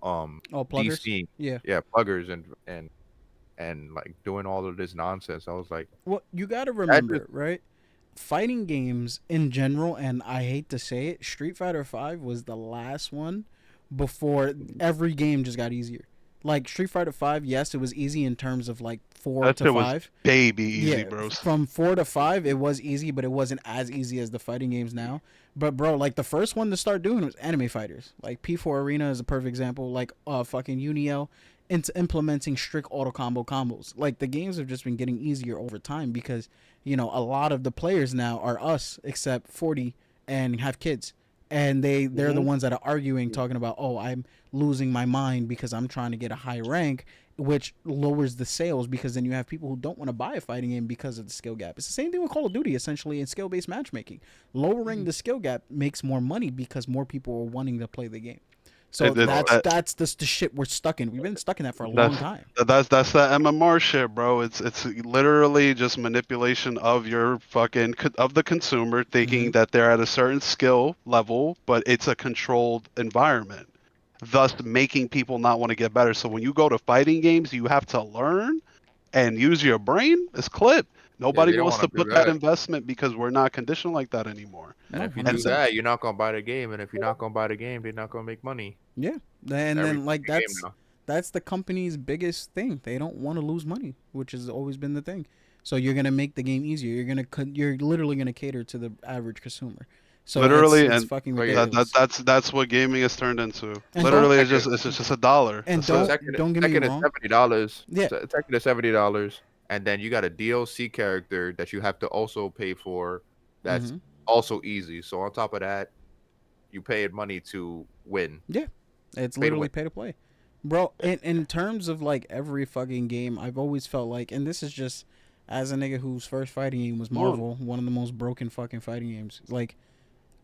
Oh, pluggers. DC, Yeah. pluggers and like doing all of this nonsense. I was like, Well, you got to remember, right? Fighting games in general, and I hate to say it, Street Fighter V was the last one before every game just got easier. Like Street Fighter V, yes, it was easy in terms of like 4 that to shit was 5. baby easy, Yeah, bros. from 4 to 5, it was easy, but it wasn't as easy as the fighting games now. But bro, like the first one to start doing was anime fighters. Like P4 Arena is a perfect example. Like fucking Unio into implementing strict auto combo combos. Like the games have just been getting easier over time because you know a lot of the players now are us, except 40 and have kids. And they're the ones that are arguing, talking about, oh, I'm losing my mind because I'm trying to get a high rank, which lowers the sales because then you have people who don't want to buy a fighting game because of the skill gap. It's the same thing with Call of Duty, essentially, in skill-based matchmaking. Lowering the skill gap makes more money because more people are wanting to play the game. So that's the shit we're stuck in. We've been stuck in that for a long time. That's that MMR shit, bro. It's literally just manipulation of your fucking of the consumer thinking that they're at a certain skill level, but it's a controlled environment, thus making people not want to get better. So when you go to fighting games, you have to learn and use your brain. It's clip. Nobody they don't wants to wanna do put that that. investment because we're not conditioned like that anymore. and No, if you 100%. do that, you're not gonna buy the game, and if you're not gonna buy the game, they're not gonna make money. Yeah, and Every then like fucking game now. that's the company's biggest thing. They don't want to lose money, which has always been the thing. So you're gonna make the game easier. You're literally gonna cater to the average consumer. So Literally, it's and fucking Oh, yeah. ridiculous. that's what gaming has turned into. And Literally, don't- it's just a dollar. And That's it. don't get me Tekken is wrong. $70. Yeah. Tekken is $70, and then you got a DLC character that you have to also pay for. That's Mhm. also easy. So on top of that, you paid money to win. It's to literally win. pay to play, bro. In terms of like every fucking game, I've always felt like, and this is just as a nigga whose first fighting game was Marvel, one of the most broken fucking fighting games. Like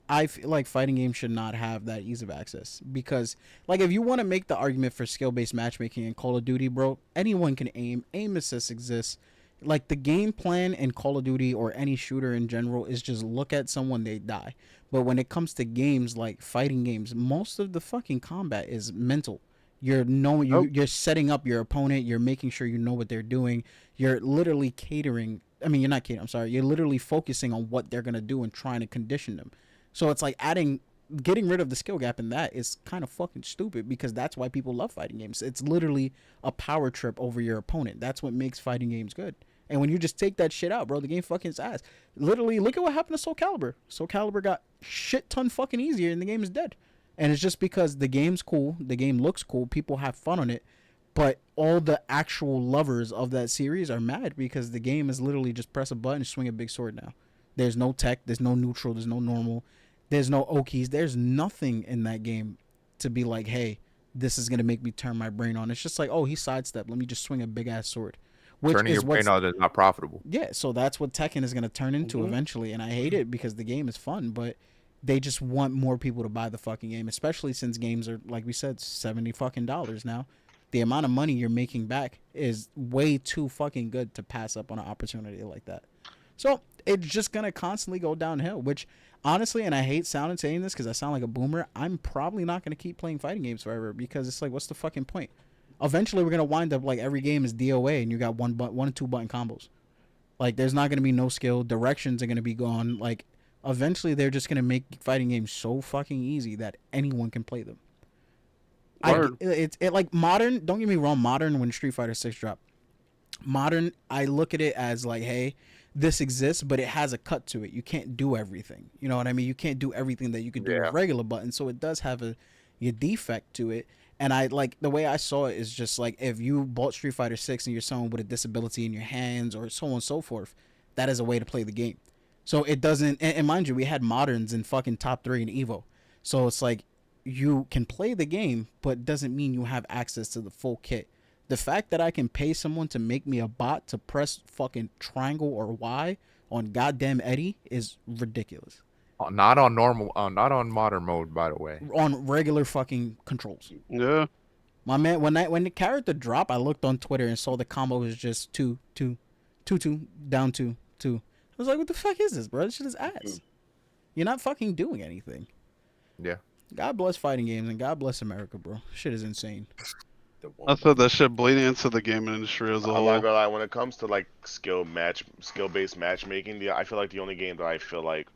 I feel like fighting games should not have that ease of access because, like, if you want to make the argument for skill-based matchmaking in Call of Duty, bro, anyone can aim. Aim assist exists. Like the game plan in Call of Duty or any shooter in general is just look at someone, they die. But when it comes to games like fighting games, most of the fucking combat is mental. You're setting up your opponent. You're making sure you know what they're doing. You're literally catering. I mean, you're not catering. I'm sorry. You're literally focusing on what they're gonna do and trying to condition them. So it's like getting rid of the skill gap in that is kind of fucking stupid because that's why people love fighting games. It's literally a power trip over your opponent. That's what makes fighting games good. And when you just take that shit out, bro, the game fucking is ass. Literally, look at what happened to Soul Calibur. Soul Calibur got shit ton fucking easier and the game is dead. And it's just because the game's cool, the game looks cool, people have fun on it, but all the actual lovers of that series are mad because the game is literally just press a button and swing a big sword now. There's no tech, there's no neutral, there's no normal, there's no Okies, there's nothing in that game to be like, hey, this is going to make me turn my brain on. It's just like, oh, he sidestepped, let me just swing a big ass sword. Which Turning is your brain on is not profitable. yeah, so that's what Tekken is going to turn into eventually, and I hate it because the game is fun, but they just want more people to buy the fucking game, especially since games are, like we said, $70 fucking now. The amount of money you're making back is way too fucking good to pass up on an opportunity like that. So it's just going to constantly go downhill, which honestly, and I hate saying this because I sound like a boomer, I'm probably not going to keep playing fighting games forever because it's like, what's the fucking point? Eventually, we're going to wind up like every game is DOA and you got one and two button combos. Like, there's not going to be no skill. Directions are going to be gone. Like, eventually, they're just going to make fighting games so fucking easy that anyone can play them. It's like modern, don't get me wrong, modern when Street Fighter 6 dropped. Modern, I look at it as like, hey, this exists, but it has a cut to it. You can't do everything. You know what I mean? You can't do everything that you could do with regular buttons. So it does have a defect to it. And I like the way I saw it is just like if you bought Street Fighter 6 and you're someone with a disability in your hands or so on and so forth, that is a way to play the game. So it doesn't, and mind you, we had moderns in fucking top 3 in Evo. So it's like you can play the game, but doesn't mean you have access to the full kit. The fact that I can pay someone to make me a bot to press fucking triangle or Y on goddamn Eddie is ridiculous. Not on normal, not on modern mode, by the way. On regular fucking controls. Yeah. My man, when the character dropped, I looked on Twitter and saw the combo was just 2-2, 2-2, down 2-2. I was like, what the fuck is this, bro? This shit is ass. You're not fucking doing anything. Yeah. God bless fighting games and God bless America, bro. Shit is insane. I thought that shit bleeding into the gaming industry as a I'm whole. not gonna lie, when it comes to like skill-based matchmaking, I feel like the only game that I feel like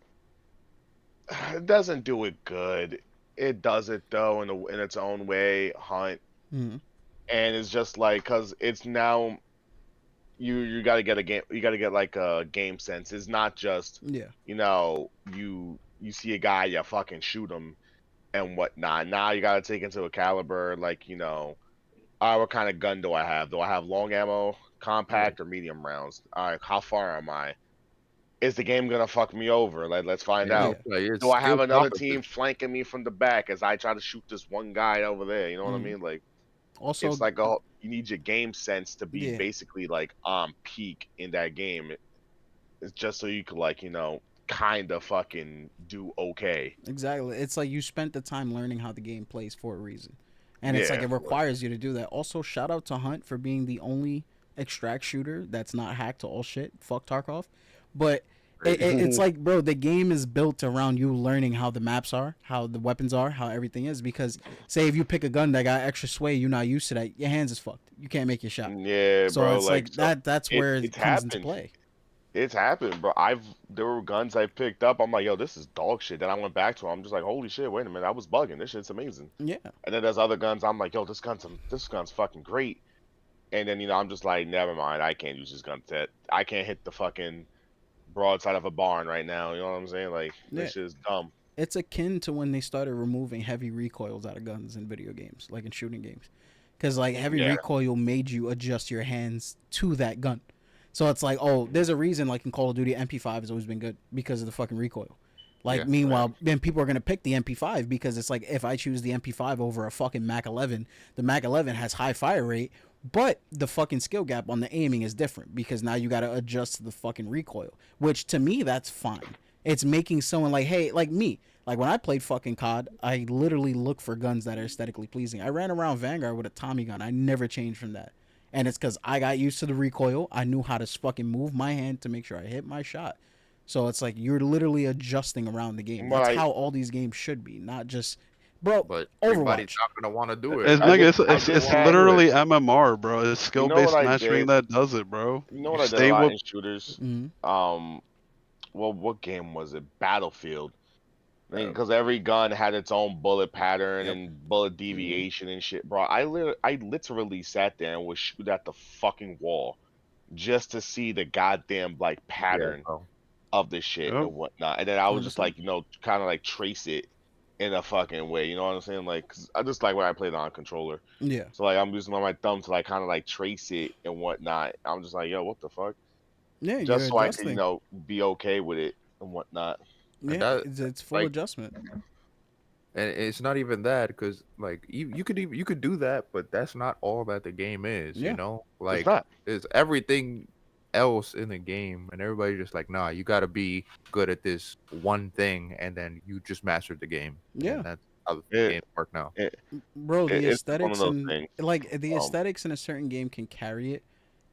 it doesn't do it good. It does it though in its own way, Hunt, Mm-hmm. and it's just like because it's now you got to get a game, you got to get like a game sense. It's not just Yeah. you see a guy, you fucking shoot him and whatnot. Now you got to take into a caliber like all right, what kind of gun do I have? Do I have long ammo, compact, or medium rounds? All right, how far am I? Is the game gonna fuck me over? Like, let's find Yeah, out. like, it's Do I have skill another competition. team flanking me from the back as I try to shoot this one guy over there? You know what I Mm. mean? Like, Also, it's like you need your game sense to be Yeah. basically like on peak in that game. It's just so you could like kind of fucking do okay. exactly. It's like you spent the time learning how the game plays for a reason. And it's like Yeah. it requires you to do that. Also, shout out to Hunt for being the only extract shooter that's not hacked to all shit. Fuck Tarkov. But it's like, bro, the game is built around you learning how the maps are, how the weapons are, how everything is. Because, say, if you pick a gun that got extra sway, you're not used to that, your hands is fucked. You can't make your shot. Yeah, So bro. it's like that's where it it's comes into happened. play. It's happened, bro. There were guns I picked up. I'm like, yo, this is dog shit. Then I went back to them. I'm just like, holy shit, wait a minute, I was bugging. This shit's amazing. Yeah. And then there's other guns. I'm like, yo, this gun's fucking great. And then I'm just like, never mind. I can't use this gun set. I can't hit the fucking broadside of a barn right now. You know what I'm saying? Like, this shit is dumb. It's akin to when they started removing heavy recoils out of guns in video games, like in shooting games. Because, like, heavy Yeah. recoil made you adjust your hands to that gun. So it's like, oh, there's a reason, like, in Call of Duty, MP5 has always been good because of the fucking recoil. Like, Yeah, meanwhile, then people are going to pick the MP5 because it's like, if I choose the MP5 over a fucking Mac 11, the Mac 11 has high fire rate, but the fucking skill gap on the aiming is different because now you got to adjust to the fucking recoil, which to me, that's fine. It's making someone like, hey, like me, like when I played fucking COD, I literally look for guns that are aesthetically pleasing. I ran around Vanguard with a Tommy gun. I never changed from that. And it's because I got used to the recoil. I knew how to fucking move my hand to make sure I hit my shot. So it's like you're literally adjusting around the game. That's how all these games should be, not just, bro. But Overwatch. everybody's not gonna want to do It's, it. I nigga, did- I it's did have literally MMR, bro. It's skill You know based what I matchmaking did? that does it, bro. You know what I did stay a lot with in shooters? Mhm. Well, what game was it? Battlefield. Yeah. Because every gun had its own bullet pattern Yep. and bullet deviation and shit, bro. I literally sat there and would shoot at the fucking wall just to see the goddamn like pattern bro. of the shit Yep. and whatnot. And then I would just 100%. like kind of like trace it in a fucking way. You know what I'm saying? Like, 'cause I just like when I played on a controller. Yeah. So like I'm using my thumb to like kind of like trace it and whatnot. I'm just like, yo, what the fuck? Yeah, Just you're so I adjusting. could be okay with it and whatnot. Yeah, that- it's full like- adjustment. And it's not even that because like you could do that, but that's not all that the game is. Yeah. You know, It's like not. there's everything else in the game, and everybody's just like, nah, you got to be good at this one thing, and then you just mastered the game. Yeah. And that's how the Yeah. games work now. Bro, the It's one of aesthetics those and things. like the Um, aesthetics in a certain game can carry it,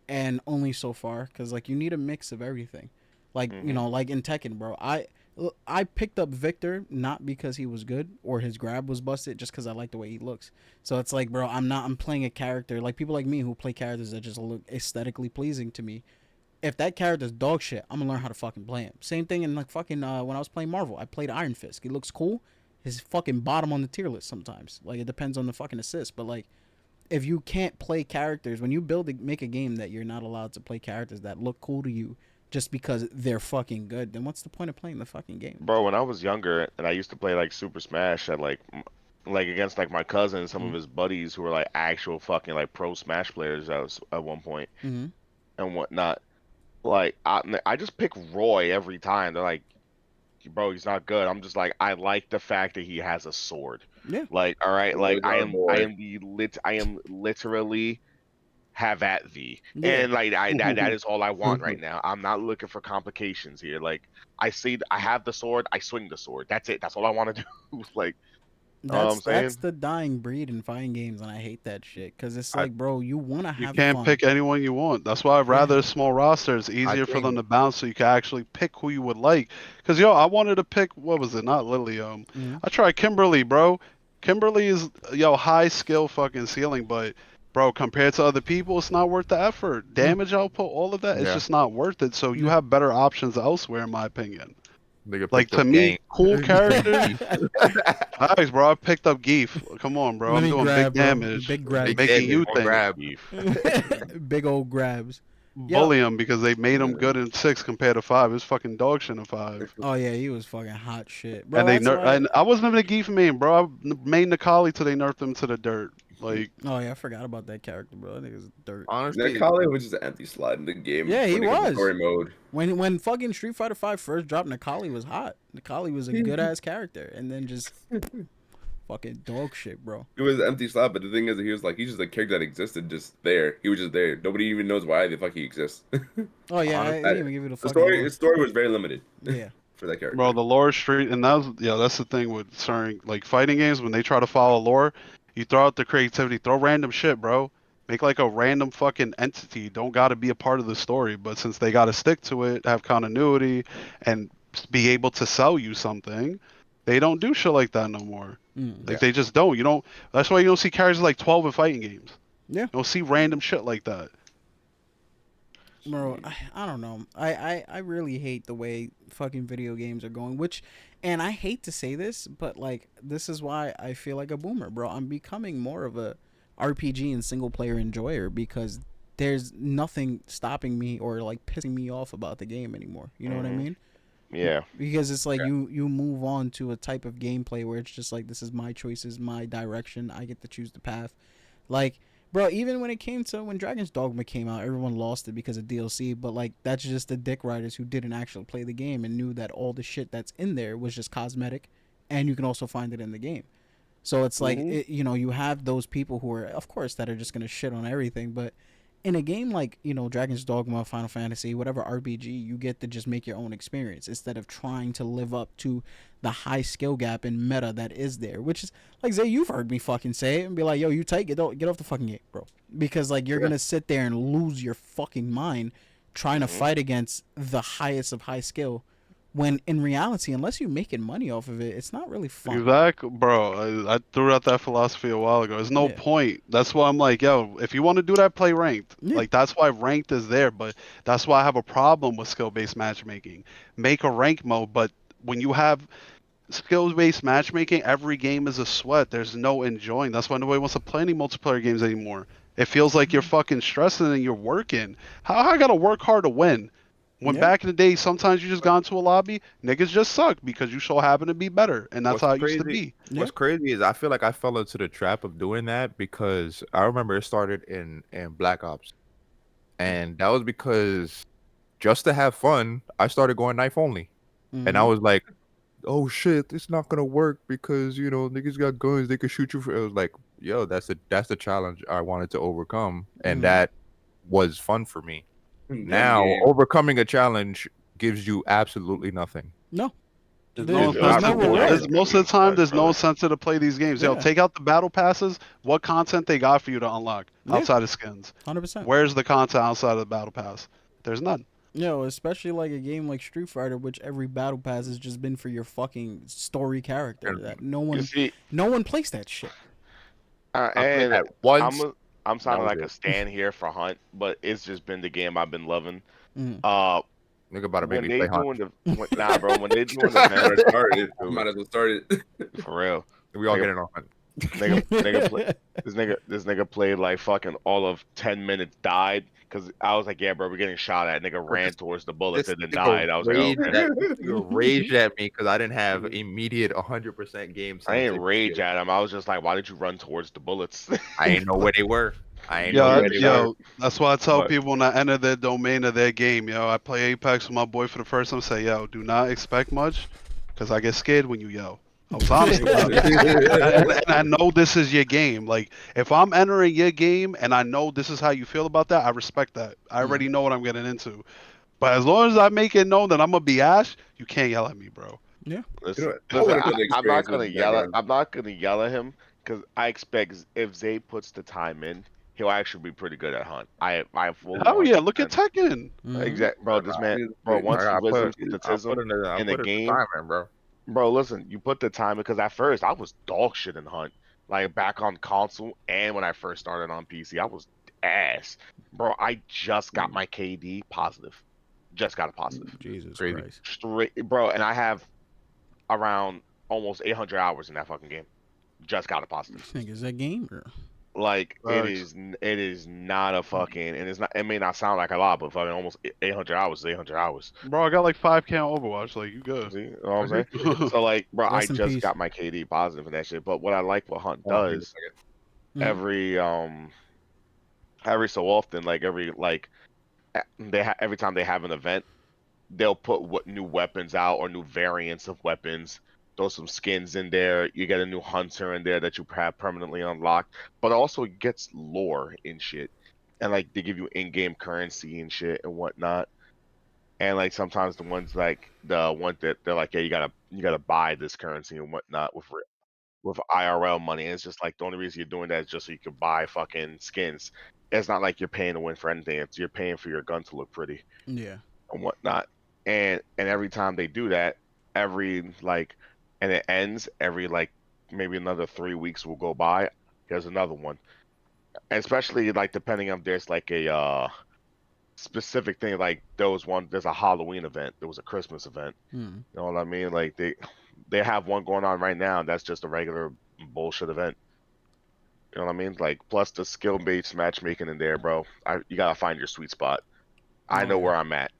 and only so far because like you need a mix of everything. Like you Mhm. know, like in Tekken, bro. I picked up Victor not because he was good or his grab was busted, just because I like the way he looks. So it's like, bro, I'm playing a character like people like me who play characters that just look aesthetically pleasing to me. If that character's dog shit, I'm gonna learn how to fucking play him. Same thing in like fucking when I was playing Marvel, I played Iron Fist. He looks cool. His fucking bottom on the tier list sometimes. Like it depends on the fucking assist, but like if you can't play characters when you make a game that you're not allowed to play characters that look cool to you just because they're fucking good, then what's the point of playing the fucking game? Bro, when I was younger and I used to play like Super Smash at like like against like my cousin and some of Mhm. his buddies who were like actual fucking like pro Smash players at one point Mm-hmm. and whatnot. Like I just pick Roy every time. They're like, bro, he's not good. I'm just like, I like the fact that he has a sword. Yeah. Like, all right, like Roy's our boy. I am literally have at thee. Yeah. And like that is all I want right now. I'm not looking for complications here. Like I have the sword, I swing the sword. That's it. That's all I want to do. Like, you know what I'm That's saying? the dying breed in fighting games, and I hate that shit. Cause it's I like, bro, you wanna You have can't fun. pick anyone you want. That's why I'd rather a small roster. It's I easier for them think to bounce, so you can actually pick who you would like. Cause yo, I wanted to pick what was it? Not Lily. Mhm. I tried Kimberly, bro. Kimberly is high skill fucking ceiling, but bro, compared to other people, it's not worth the effort. No. Damage output, all of that, it's Yeah. just not worth it. So you No. have better options elsewhere, in my opinion. nigga Like picked to up me, gang. cool characters. Beef. Nice, bro. I picked up Geef. Come on, bro. Let I'm me doing grab, big bro. damage. Big grab. Big Making damage you on think. grab. Beef. Big old grabs. Yo. Bully him because they made him good in 6 compared to 5. It was fucking dog shit in 5. Oh yeah, he was fucking hot shit, bro. And they That's why. and I wasn't even a Geef main, bro. I made Nikali till they nerfed him to the dirt. Like, Oh yeah, I forgot about that character, bro. I think it's dirt. Honestly, Nekali was just an empty slot in the game. Yeah, he when it comes to was. story mode. When fucking Street Fighter V first dropped, Nikali was hot. Nikali was a good ass character, and then just fucking dog shit, bro. It was an empty slot, but the thing is, he's just a character that existed, just there. He was just there. Nobody even knows why the fuck he exists. Oh yeah, I Honestly, didn't even give you the The fucking story, lore. his story was very limited Yeah. for that character. bro, the lore street, and that's the thing with certain like fighting games when they try to follow lore, you throw out the creativity, throw random shit, bro. Make like a random fucking entity. Don't got to be a part of the story, but since they got to stick to it, have continuity, and be able to sell you something, they don't do shit like that no more. Mm. Like they just don't. You don't. That's why you don't see characters like 12 in fighting games. Yeah. You don't see random shit like that. Bro, I don't know. I really hate the way fucking video games are going, which, and I hate to say this, but like this is why I feel like a boomer, bro. I'm becoming more of a RPG and single player enjoyer because there's nothing stopping me or like pissing me off about the game anymore. You know what I Mhm. mean? Yeah. Because it's like you move on to a type of gameplay where it's just like this is my choices, my direction. I get to choose the path. Like, bro, even when it came to when Dragon's Dogma came out, everyone lost it because of DLC. But like, that's just the dick riders who didn't actually play the game and knew that all the shit that's in there was just cosmetic, and you can also find it in the game. So it's like you have those people who are, of course, that are just gonna shit on everything. But in a game like Dragon's Dogma, Final Fantasy, whatever RPG, you get to just make your own experience instead of trying to live up to the high skill gap in meta that is there. Which is like, Zay, you've heard me fucking say it and be like, yo, you tight, get off the fucking game, bro. Because like you're gonna sit there and lose your fucking mind trying to fight against the highest of high skill. When in reality, unless you're making money off of it, it's not really fun. Exactly, bro. I threw out that philosophy a while ago. There's no Yeah. point. That's why I'm like, yo, if you want to do that, play ranked. Yeah. Like that's why ranked is there. But that's why I have a problem with skill-based matchmaking. Make a rank mode, but when you have skill-based matchmaking, every game is a sweat. There's no enjoying. That's why nobody wants to play any multiplayer games anymore. It feels like you're fucking stressing and you're working. How I gotta work hard to win? When Yeah. back in the day, sometimes you just got into a lobby, niggas just suck because you so happen to be better, and that's What's how it used to crazy- be. Yeah. What's crazy is I feel like I fell into the trap of doing that because I remember it started in Black Ops, and that was because just to have fun, I started going knife only, and I was like, "Oh shit, it's not gonna work because niggas got guns, they could shoot you." It was like, yo, that's the challenge I wanted to overcome, and that was fun for me. Now overcoming a challenge gives you absolutely nothing. No. There's There's no no incentive. reward. Most of the time, there's no incentive to play these games. Yo, Yeah. take out the battle passes. What content they got for you to unlock Yeah. outside of skins? 100%. Where's the content outside of the battle pass? There's none. Especially like a game like Street Fighter, which every battle pass has just been for your fucking story character. That no You one see, plays that shit. I played and that once. I'm sounding was like it. a stand here for Hunt, but it's just been the game I've been loving. Mm. Nigga about to make When me they play Hunt. nah, bro, when they doing the Might as well mandatory, start it. Might as well start it. for real. We all Nigga- getting on Hunt. This nigga played like fucking all of 10 minutes, died because I was like, yeah, bro, we're getting shot at. Nigga Bro, ran towards the bullets This and then nigga died. I was like, oh, raged okay. at, this nigga raged at me because I didn't have immediate 100% game I sense. ain't rage at him. I was just like, why did you run towards the bullets? I ain't know where they were. I ain't know Yo, where they were. yo, that's why I tell But people when I enter their domain of their game, yo, I play Apex with my boy for the first time. Say, yo, do not expect much, because I get scared when you yell. I was honest about it. And I know this is your game. Like, if I'm entering your game and I know this is how you feel about that, I respect that. I already know what I'm getting into. But as long as I make it known that I'm gonna be Ash, you can't yell at me, bro. Yeah. listen, I want to know the I'm not experience gonna with yell at. Devon. I'm not gonna yell at him because I expect if Zay puts the time in, he'll actually be pretty good at hunt. I fully Oh yeah, look at 100%. Tekken. Exact, bro. This man, bro. I Once he wisdom to I put Tism in the, I in the put in the game, time in, bro. bro. Listen, you put the time because at first I was dog shit in hunt, like back on console and when I first started on PC, I was ass, bro. I just got my KD positive, just got a positive Jesus Crazy. Christ. straight, bro. And I have around almost 800 hours in that fucking game. Just got a positive. This nigga's a gamer. Like Facts. it is not a fucking, and it's not. It may not sound like a lot, but fucking almost 800 hours is 800 hours. Bro, I got like 5K on Overwatch. Like, you good. See, you know what I'm saying? So like, bro, I Rest in just peace. got my KD positive and that shit. But what I like what Hunt Hold on, give me a does Mhm. every so often, like every time they have an event, they'll put what new weapons out or new variants of weapons. Throw some skins in there. You get a new hunter in there that you have permanently unlocked, but also it gets lore and shit. And like they give you in-game currency and shit and whatnot. And like sometimes the ones that they're like, yeah, you gotta buy this currency and whatnot with IRL money. And it's just like the only reason you're doing that is just so you can buy fucking skins. It's not like you're paying to win for anything. It's you're paying for your gun to look pretty Yeah. and whatnot. And every time they do that, every like, and it ends every like maybe another 3 weeks will go by. Here's another one, and especially like depending on there's like a specific thing like there's a Halloween event, there was a Christmas event. Hmm. You know what I mean? Like they have one going on right now. That's just a regular bullshit event. You know what I mean? Like plus the skill based matchmaking in there, bro. You gotta find your sweet spot. I Oh know yeah. where I'm at.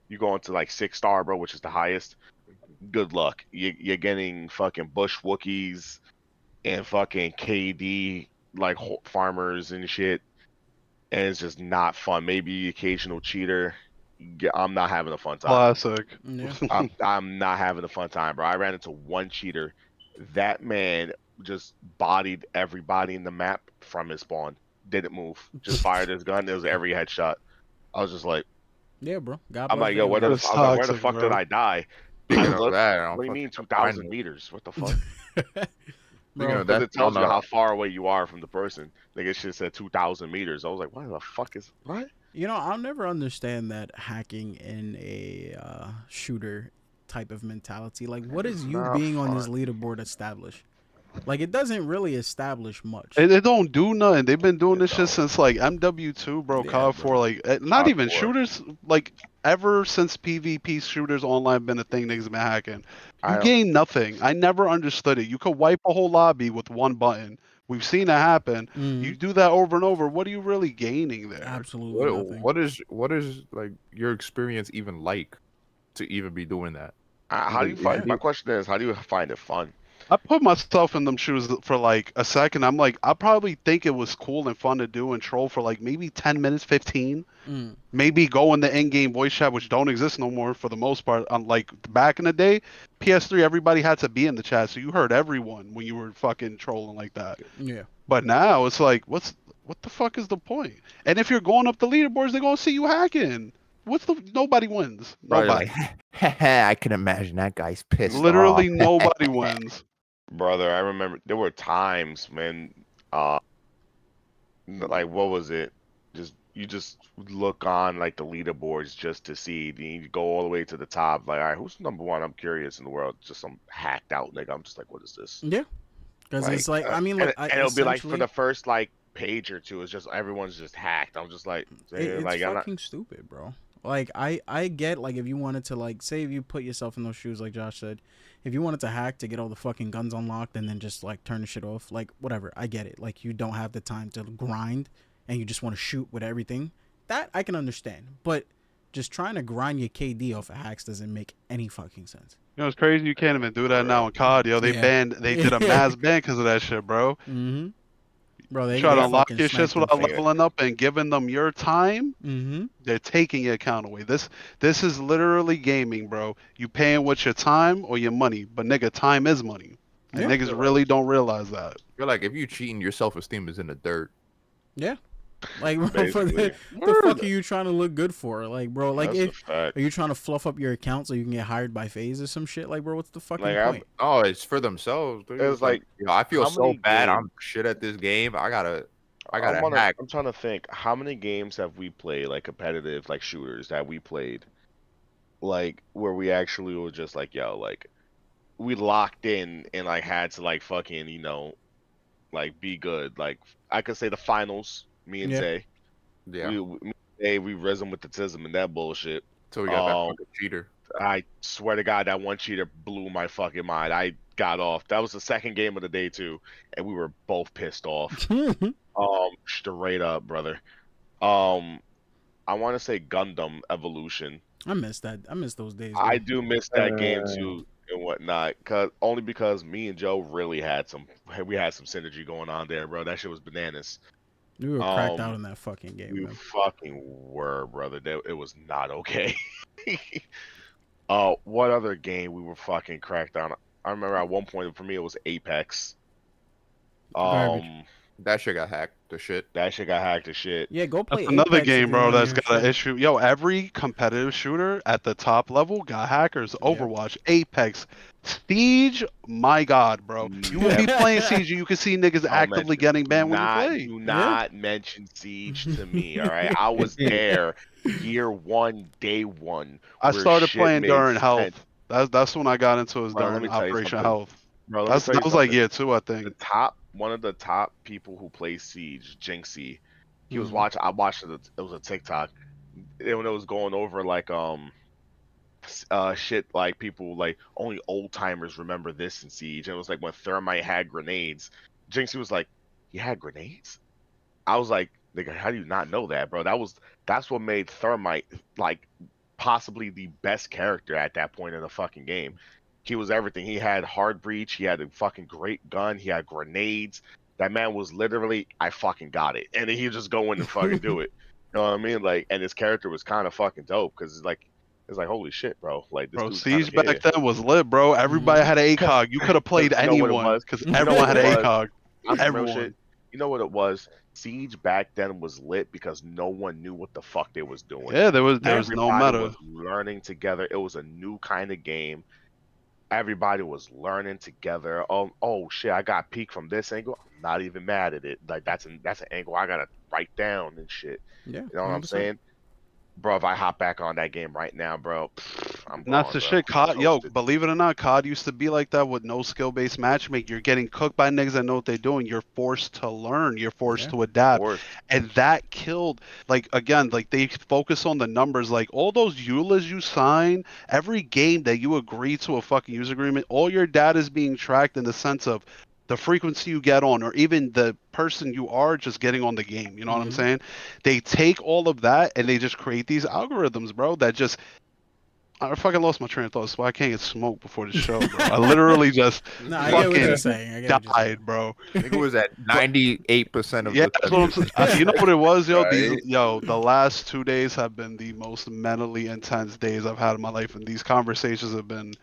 You go into like 6 star, bro, which is the highest. Good luck. You're getting fucking bush Wookiees and fucking KD like farmers and shit, and it's just not fun. Maybe occasional cheater. I'm not having a fun time. Classic. Yeah. I'm not having a fun time, bro. I ran into one cheater. That man just bodied everybody in the map from his spawn. Didn't move. Just fired his gun. It was every headshot. I was just like, Yeah, bro. God I'm bless like, the yo, aliens. That's I was like, where the toxic, fuck did bro. I die? Speaking I of looked. that, I'm What do you fucking mean I'm 2,000 finding. meters? What the fuck? Speaking Bro. of Because that, it I don't tells you know. how far away you are from the person. Like it should said 2,000 meters. I was like, what the fuck is what? You know, I'll never understand that hacking in a shooter type of mentality. Like, what is you Not being on this fun. leaderboard establish? Like, it doesn't really establish much. They don't do nothing. They've been doing It this shit don't. since like MW2, bro, Yeah, COD bro. 4, like not COD even 4. shooters, like ever since PvP shooters online been a thing niggas been hacking. You I gain nothing. I never understood it. You could wipe a whole lobby with one button. We've seen it happen. You Mhm. do that over and over. What are you really gaining there? Absolutely nothing. What is like your experience even like to even be doing that? how do you Is find? it My question is, how do you find it fun? I put myself in them shoes for like a second. I'm like, I probably think it was cool and fun to do and troll for like maybe 10 minutes, 15. Mm. Maybe go in the in-game voice chat, which don't exist no more for the most part. Unlike back in the day, PS3, everybody had to be in the chat, so you heard everyone when you were fucking trolling like that. Yeah. But now it's like, what the fuck is the point? And if you're going up the leaderboards, they're gonna see you hacking. Nobody wins. probably Nobody. like, I can imagine that guy's pissed off. Literally nobody wins. Brother, I remember there were times when like what was it? You just look on like the leaderboards just to see. Then you go all the way to the top. Like, all right, who's number one? I'm curious in the world. Just some hacked out nigga. I'm just like, what is this? Yeah. Because Like, it's like, I mean, and, look, and it'll be like for essentially, the first like page or two, it's just everyone's just hacked. I'm just like, it's like I'm not. fucking stupid, bro. Like I get like if you wanted to like say if you put yourself in those shoes like Josh said, if you wanted to hack to get all the fucking guns unlocked and then just like turn the shit off, like whatever, I get it. Like you don't have the time to grind and you just want to shoot with everything. That I can understand. But just trying to grind your KD off of hacks doesn't make any fucking sense. You know, it's crazy. You can't even do that now in COD, yo. They Yeah. did a mass ban because of that shit, bro. Mm-hmm. Bro, You they try to they unlock fucking your shits sniped them. without for- leveling up and giving them your time. Mm-hmm. They're taking your account away. This is literally gaming, bro. You paying with your time or your money, but nigga, time is money, and Yeah. niggas really don't realize that. You're like, if you cheating, your self-esteem is in the dirt. Yeah. Like, bro, for Basically. the fuck are you trying to look good for? Like, bro, like, That's a if, fact. are you trying to fluff up your account so you can get hired by FaZe or some shit? Like, bro, what's the fucking Like, I'm- point? Oh, it's for themselves. Dude. It's like, you know, I feel how so many bad. games- I'm shit at this game. I gotta I'm hack. trying to think. How many games have we played, like competitive, like shooters that we played, like where we actually were just like, yo, like we locked in and like had to like fucking, like be good. Like I could say the finals, me and Yeah. Zay, Yeah. we risen with the tism and that bullshit. So we got that Um, fucking cheater. I swear to God, that one cheater blew my fucking mind. I got off. That was the second game of the day too, and we were both pissed off. Straight up, brother. I want to say Gundam Evolution. I miss that. I miss those days. I bro. do miss that game too and whatnot, only because me and Joe really had some synergy going on there, bro. That shit was bananas. We were cracked out um, in that fucking game, We man. fucking were, brother. It was not okay. What other game we were fucking cracked on? I remember at one point for me it was Apex. Garbage. That shit got hacked. The shit. That shit got hacked to shit. Yeah, go play That's another Apex if game, you bro. wanna That's hear got an shit. issue. Yo, every competitive shooter at the top level got hackers. Overwatch, Apex, Siege. My God, bro. You would be playing Siege, you could see niggas Don't actively mention- getting banned when you not- play. Do not mention Siege to me, all right? I was there year one, day one. I where started shit playing made during sense. Health. That's when I got into it, Bro, let during me tell you Operation something. Health. Bro, let me tell you That was like something. year 2, I think. One of the top people who plays Siege, Jinxie. He was Mhm. watching. I watched it. It was a TikTok. And when it was going over like shit like people like only old timers remember this in Siege. And it was like when Thermite had grenades. Jinxie was like, he had grenades? I was like, nigga, how do you not know that, bro? That's what made Thermite like possibly the best character at that point in the fucking game. He was everything. He had hard breach. He had a fucking great gun. He had grenades. That man was literally, I fucking got it, and then he'd just go in and fucking do it. You know what I mean? Like, and his character was kind of fucking dope because it's like holy shit, bro. Like this Bro, dude's Siege kinda back then was lit, bro. Everybody had an ACOG. You could have played You know what it anyone was? because You know everyone what had it an was? ACOG. On some real Everyone. shit, you know what it was? Siege back then was lit because no one knew what the fuck they was doing. Yeah, there was no Everybody meta. was learning together. It was a new kind of game. Everybody was learning together. Oh shit! I got peaked from this angle. I'm not even mad at it. Like that's an angle I gotta write down and shit. Yeah, You know what I'm 100%. saying, bro? If I hop back on that game right now, bro, I'm And that's gone, the bro. shit. I'm COD, yo, toasted. believe it or not, COD used to be like that with no skill-based matchmaking. You're getting cooked by niggas that know what they're doing. You're forced to learn. You're forced Yeah. to adapt. Or- And that killed, like, again, like, they focus on the numbers. Like, all those EULAs you sign, every game that you agree to a fucking user agreement, all your data is being tracked in the sense of the frequency you get on, or even the person you are just getting on the game. You know what I'm Mhm. saying? They take all of that and they just create these algorithms, bro, that just. I fucking lost my train of thought. That's why I can't get smoked before the show, bro. I literally just No, I get what fucking you're saying. I get what you're saying. died, bro. Nigga was at 98% of Yeah, the that's what I'm saying. You know what it was, yo? Right. The last 2 days have been the most mentally intense days I've had in my life, and these conversations have been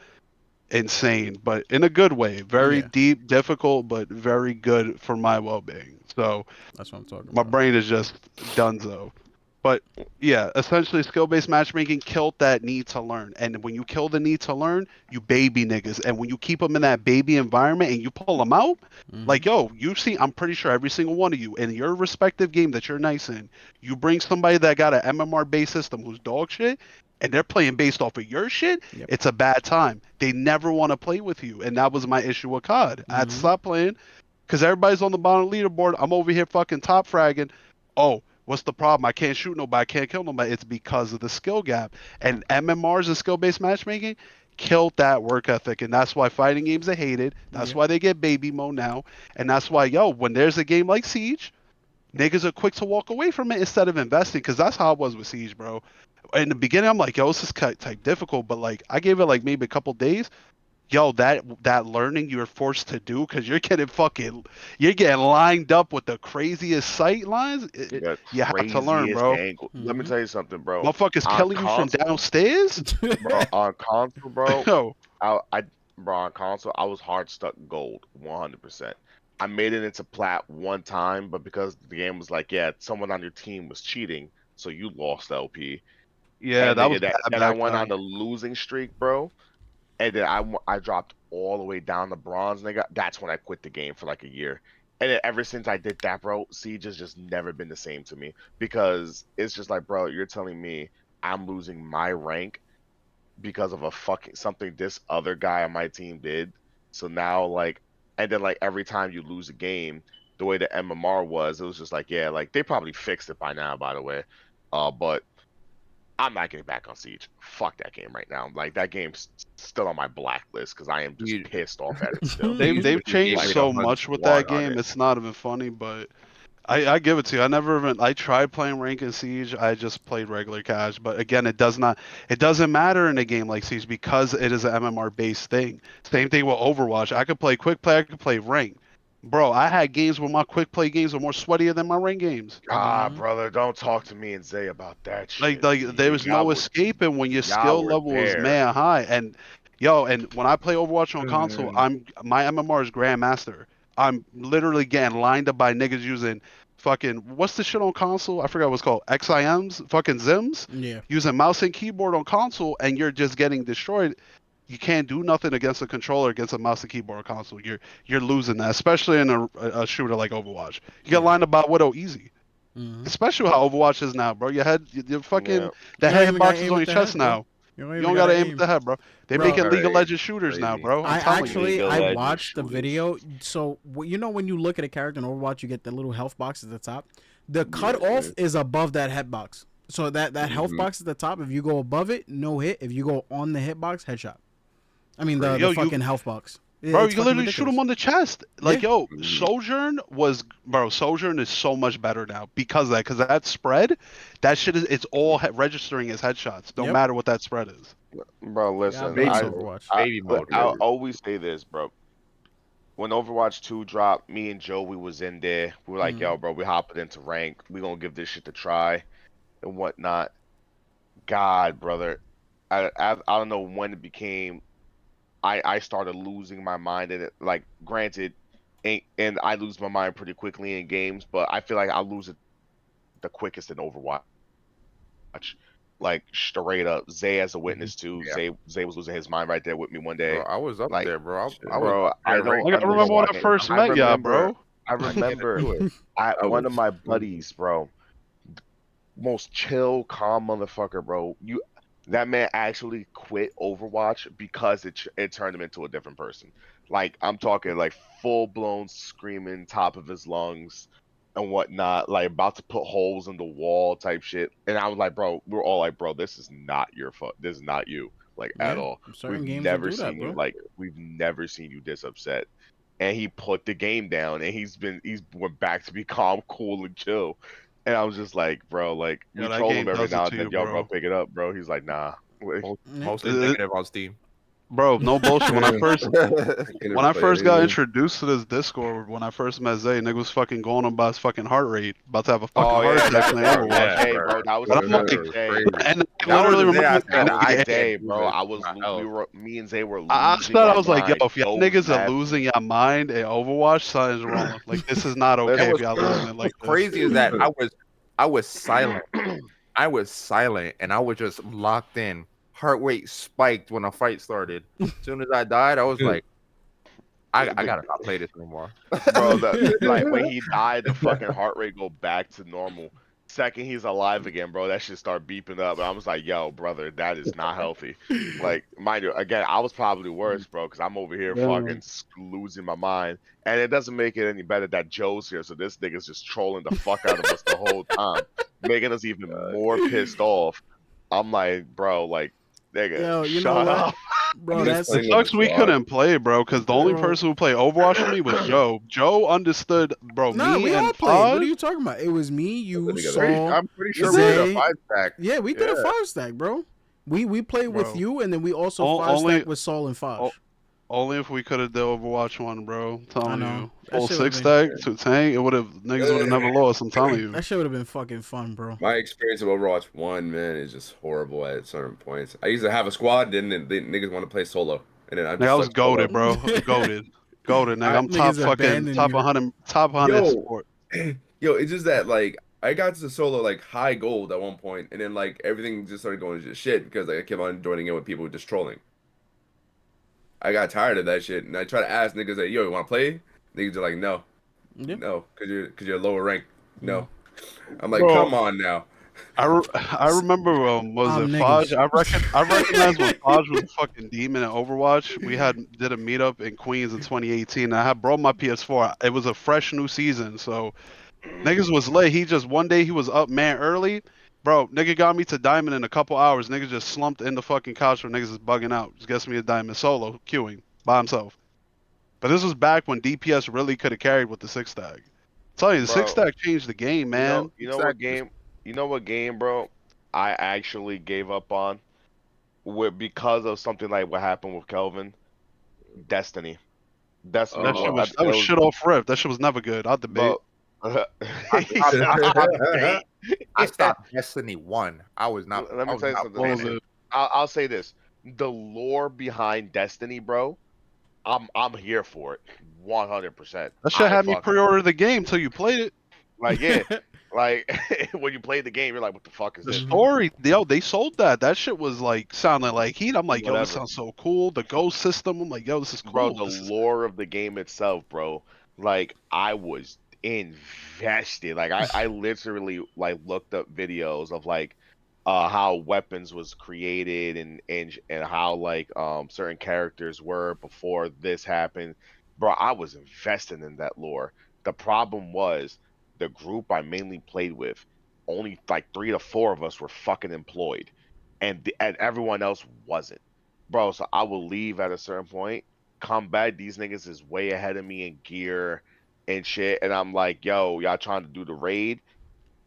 insane, but in a good way. Very Yeah. deep, difficult, but very good for my well-being. So That's what I'm talking my about. brain is just donezo. But yeah, essentially skill-based matchmaking killed that need to learn. And when you kill the need to learn, you baby niggas. And when you keep them in that baby environment and you pull them out, Mhm. like, yo, you've seen, I'm pretty sure every single one of you in your respective game that you're nice in, you bring somebody that got an MMR-based system who's dog shit, and they're playing based off of your shit, Yep. it's a bad time. They never want to play with you. And that was my issue with COD. I had to Mhm. stop playing because everybody's on the bottom leaderboard. I'm over here fucking top fragging. Oh, What's the problem? I can't shoot nobody, I can't kill nobody. It's because of the skill gap. And MMRs and skill-based matchmaking killed that work ethic, and that's why fighting games are hated. That's Yeah. why they get baby mode now, and that's why, when there's a game like Siege, niggas are quick to walk away from it instead of investing, because that's how it was with Siege, bro. In the beginning, I'm like, yo, this is type difficult, but like, I gave it like maybe a couple days. Yo, that learning you're forced to do, because you're getting lined up with the craziest sight lines. The You have to learn, craziest bro. angle. Let me Mhm. tell you something, bro. Motherfuckers On killing you from console, downstairs. bro. On console, bro. Yo, Bro, on console, I was hard stuck gold, 100%. I made it into plat one time, but because the game was like, yeah, someone on your team was cheating, so you lost LP. yeah, And that was nigga, bad then I back went on then. the losing streak, bro. And then I dropped all the way down to bronze, nigga. That's when I quit the game for like a year. And then ever since I did that, bro, Siege has just never been the same to me because it's just like, bro, you're telling me I'm losing my rank because of a fucking something this other guy on my team did. So now, like, and then like every time you lose a game, the way the MMR was, it was just like, yeah, like they probably fixed it by now, by the way. But I'm not getting back on Siege. Fuck that game right now. Like that game's still on my blacklist because I am just You pissed off at it still. They've you changed gave it so much with 101 that on game. it. It's not even funny, but I give it to you. I tried playing rank in Siege. I just played regular cash, but again, it doesn't matter in a game like Siege because it is an MMR based thing. Same thing with Overwatch. I could play quick play, I could play rank. Bro, I had games where my quick play games were more sweatier than my rank games. Ah, Mhm. brother, don't talk to me and Zay about that Like shit. like there was Y'all no were escaping when your y'all skill were level is there. man high. And when I play Overwatch on console, Mm. my MMR is Grandmaster. I'm literally getting lined up by niggas using fucking what's the shit on console? I forgot what's called XIMs, fucking Zims, Yeah. using mouse and keyboard on console, and you're just getting destroyed. You can't do nothing against a controller against a mouse and keyboard on console. You're losing that, especially in a shooter like Overwatch. You get Yeah. lined up by Widow easy. Mhm. Especially how Overwatch is now, bro. Your Yeah. fucking the You don't head even gotta box is aim on at your the chest head, bro. now. You don't You even don't gotta gotta aim at aim, the head, bro. They're bro. making Gotta League of aim. Legends shooters now, Crazy. bro. I'm I telling you. actually League of I Legends watched the shooters. video. So you know when you look at a character in Overwatch, you get the little health box at the top. The Yeah. cutoff is above that head box. So that health Mhm. box at the top, if you go above it, no hit. If you go on the hitbox, headshot. I mean the Yo, fucking health box. bro, It's you can fucking literally shoot ridiculous. him on the chest. Yeah. Like, yo, Mhm. Sojourn is so much better now because of that. Because that spread, that shit it's all registering as headshots, no Yep. matter what that spread is. Bro, You gotta listen, balance Baby I, mode. Overwatch. I Baby mode. I always say this, bro. When Overwatch 2 dropped, me and Joe, we was in there. We were like, Mhm. yo, bro, we hopping into rank. We gonna give this shit a try and whatnot. God, brother, I don't know when it became. I started losing my mind in it. Like, granted, and I lose my mind pretty quickly in games, but I feel like I lose it the quickest in Overwatch. Like straight up, Zay as a Mhm. witness too. Yeah, Zay was losing his mind right there with me one bro. day. I was up Like, there, bro. I was bro, up I there don't ranked Like, I number remember when one. I understand. first I met ya, remember, bro. I I can't remember, do it. I one of was my buddies, bro, most chill, calm motherfucker, bro. That man actually quit Overwatch because it turned him into a different person. Like I'm talking like full blown screaming top of his lungs and whatnot, like about to put holes in the wall type shit. And I was like, bro, we're all like, bro, this is not your fault. This is not you, like at Yeah. all. Certain games will do that, bro. We've never seen you this upset. And he put the game down and he's went back to be calm, cool, and chill. And I was just like, bro, like Yeah, we that troll him game every does it now to and then, you, yo, bro, bro. pick it up, bro. He's like, nah. Like, Yeah. Mostly It, negative on Steam. Bro, no bullshit. When I first Can't when even I play first got anything. introduced to this Discord, when I first met Zay, nigga was fucking going on about his fucking heart rate, about to have a fucking oh heart yeah, attack that, playing that, Overwatch. that, Yeah, hey, bro. bro, that was And a I'm perfect like, Was day. crazy. and I That was literally the day remember I That said was the I day, can't do bro. this with my health. Me and Zay were I losing said, I our was like, yo, mind if y'all so niggas are bad. losing your mind in Overwatch, something's wrong. Like, this is not And okay if y'all losing it what's like this. crazy is that I was silent. I was silent and I was just locked in. Heart rate spiked when a fight started. As soon as I died, I was like, I gotta not play this anymore. Bro, like when he died, the fucking heart rate go back to normal. Second he's alive again, bro, that shit start beeping up. And I was like, yo, brother, that is not healthy. Like, mind you, again, I was probably worse, bro, because I'm over here fucking losing my mind. And it doesn't make it any better that Joe's here, so this nigga's just trolling the fuck out of us the whole time. making us even more pissed off. I'm like, bro, like, nigga, Yo, you know shut what, up. bro? I'm just That's It playing with the sucks we squad. couldn't play, bro, because the only Bro. person who played Overwatch with me was Joe. Joe understood, bro. nah. Me We all and played. What are Faj. you talking about? It was me, you, Together. Saul. I'm pretty sure Was we did a it? 5-stack. Yeah, we did a Yeah. 5-stack, bro. We played with Bro. you, and then we also O- 5-stack only- with Saul and Fosh. o- Only if we could have did Overwatch 1, bro. I'm I telling know you. that Full shit would have six been. stack to tank, niggas would have never lost. I'm telling you. That shit would have been fucking fun, bro. My experience of Overwatch 1, man, is just horrible at certain points. I used to have a squad, then niggas want to play solo. And then I Nigga, I just was suck solo. goaded, bro. Goaded. Nigga. I'm top Niggas fucking abandoned top you. 100 Yo, sport. yo, it's just that, like, I got to solo, like, high gold at one point, and then, like, everything just started going to shit because like, I kept on joining in with people just trolling. I got tired of that shit, and I try to ask niggas, like, yo, you want to play? Niggas are like, no. Yeah. No, because you're lower rank. No. I'm like, Bro, come on now. I remember was it Faj? niggas. I recognize when Faj was a fucking demon in Overwatch. We did a meetup in Queens in 2018. I had brought my PS4. It was a fresh new season, so niggas was late. He just one day he was up man early. Bro, nigga got me to diamond in a couple hours. Nigga just slumped in the fucking couch where niggas is bugging out. Just gets me a diamond solo, queuing by himself. But this was back when DPS really could have carried with the six stack. Tell you, the six Bro, stack changed the game, man. you know what Exactly. game? You know what game, bro? I actually gave up on with because of something like what happened with Kelvin. Destiny. Destiny. That shit Oh. was shit off rip. That shit was never good. I'll debate. Bro, I he said, stopped- I "Date." stopped Destiny 1. I was not. Let I me was tell you not something. What was playing it. it? I'll say this: the lore behind Destiny, bro. I'm here for it, 100%. That shit I had me fucking pre-order the game till you played it. like yeah, like when you play the game, you're like, what the fuck is The this? story, yo, they sold that. That shit was like sounding like heat. I'm like, yo, this Whatever. sounds so cool. The ghost system. I'm like, yo, this is Bro, cool. the lore of the game itself, bro. Like I was invested. Like I literally like looked up videos of like how weapons was created and how like certain characters were before this happened. Bro, I was invested in that lore. The problem was the group I mainly played with, only like 3 to 4 of us were fucking employed, and everyone else wasn't. Bro, so I will leave at a certain point, come back. These niggas is way ahead of me in gear and shit. And I'm like, yo, y'all trying to do the raid?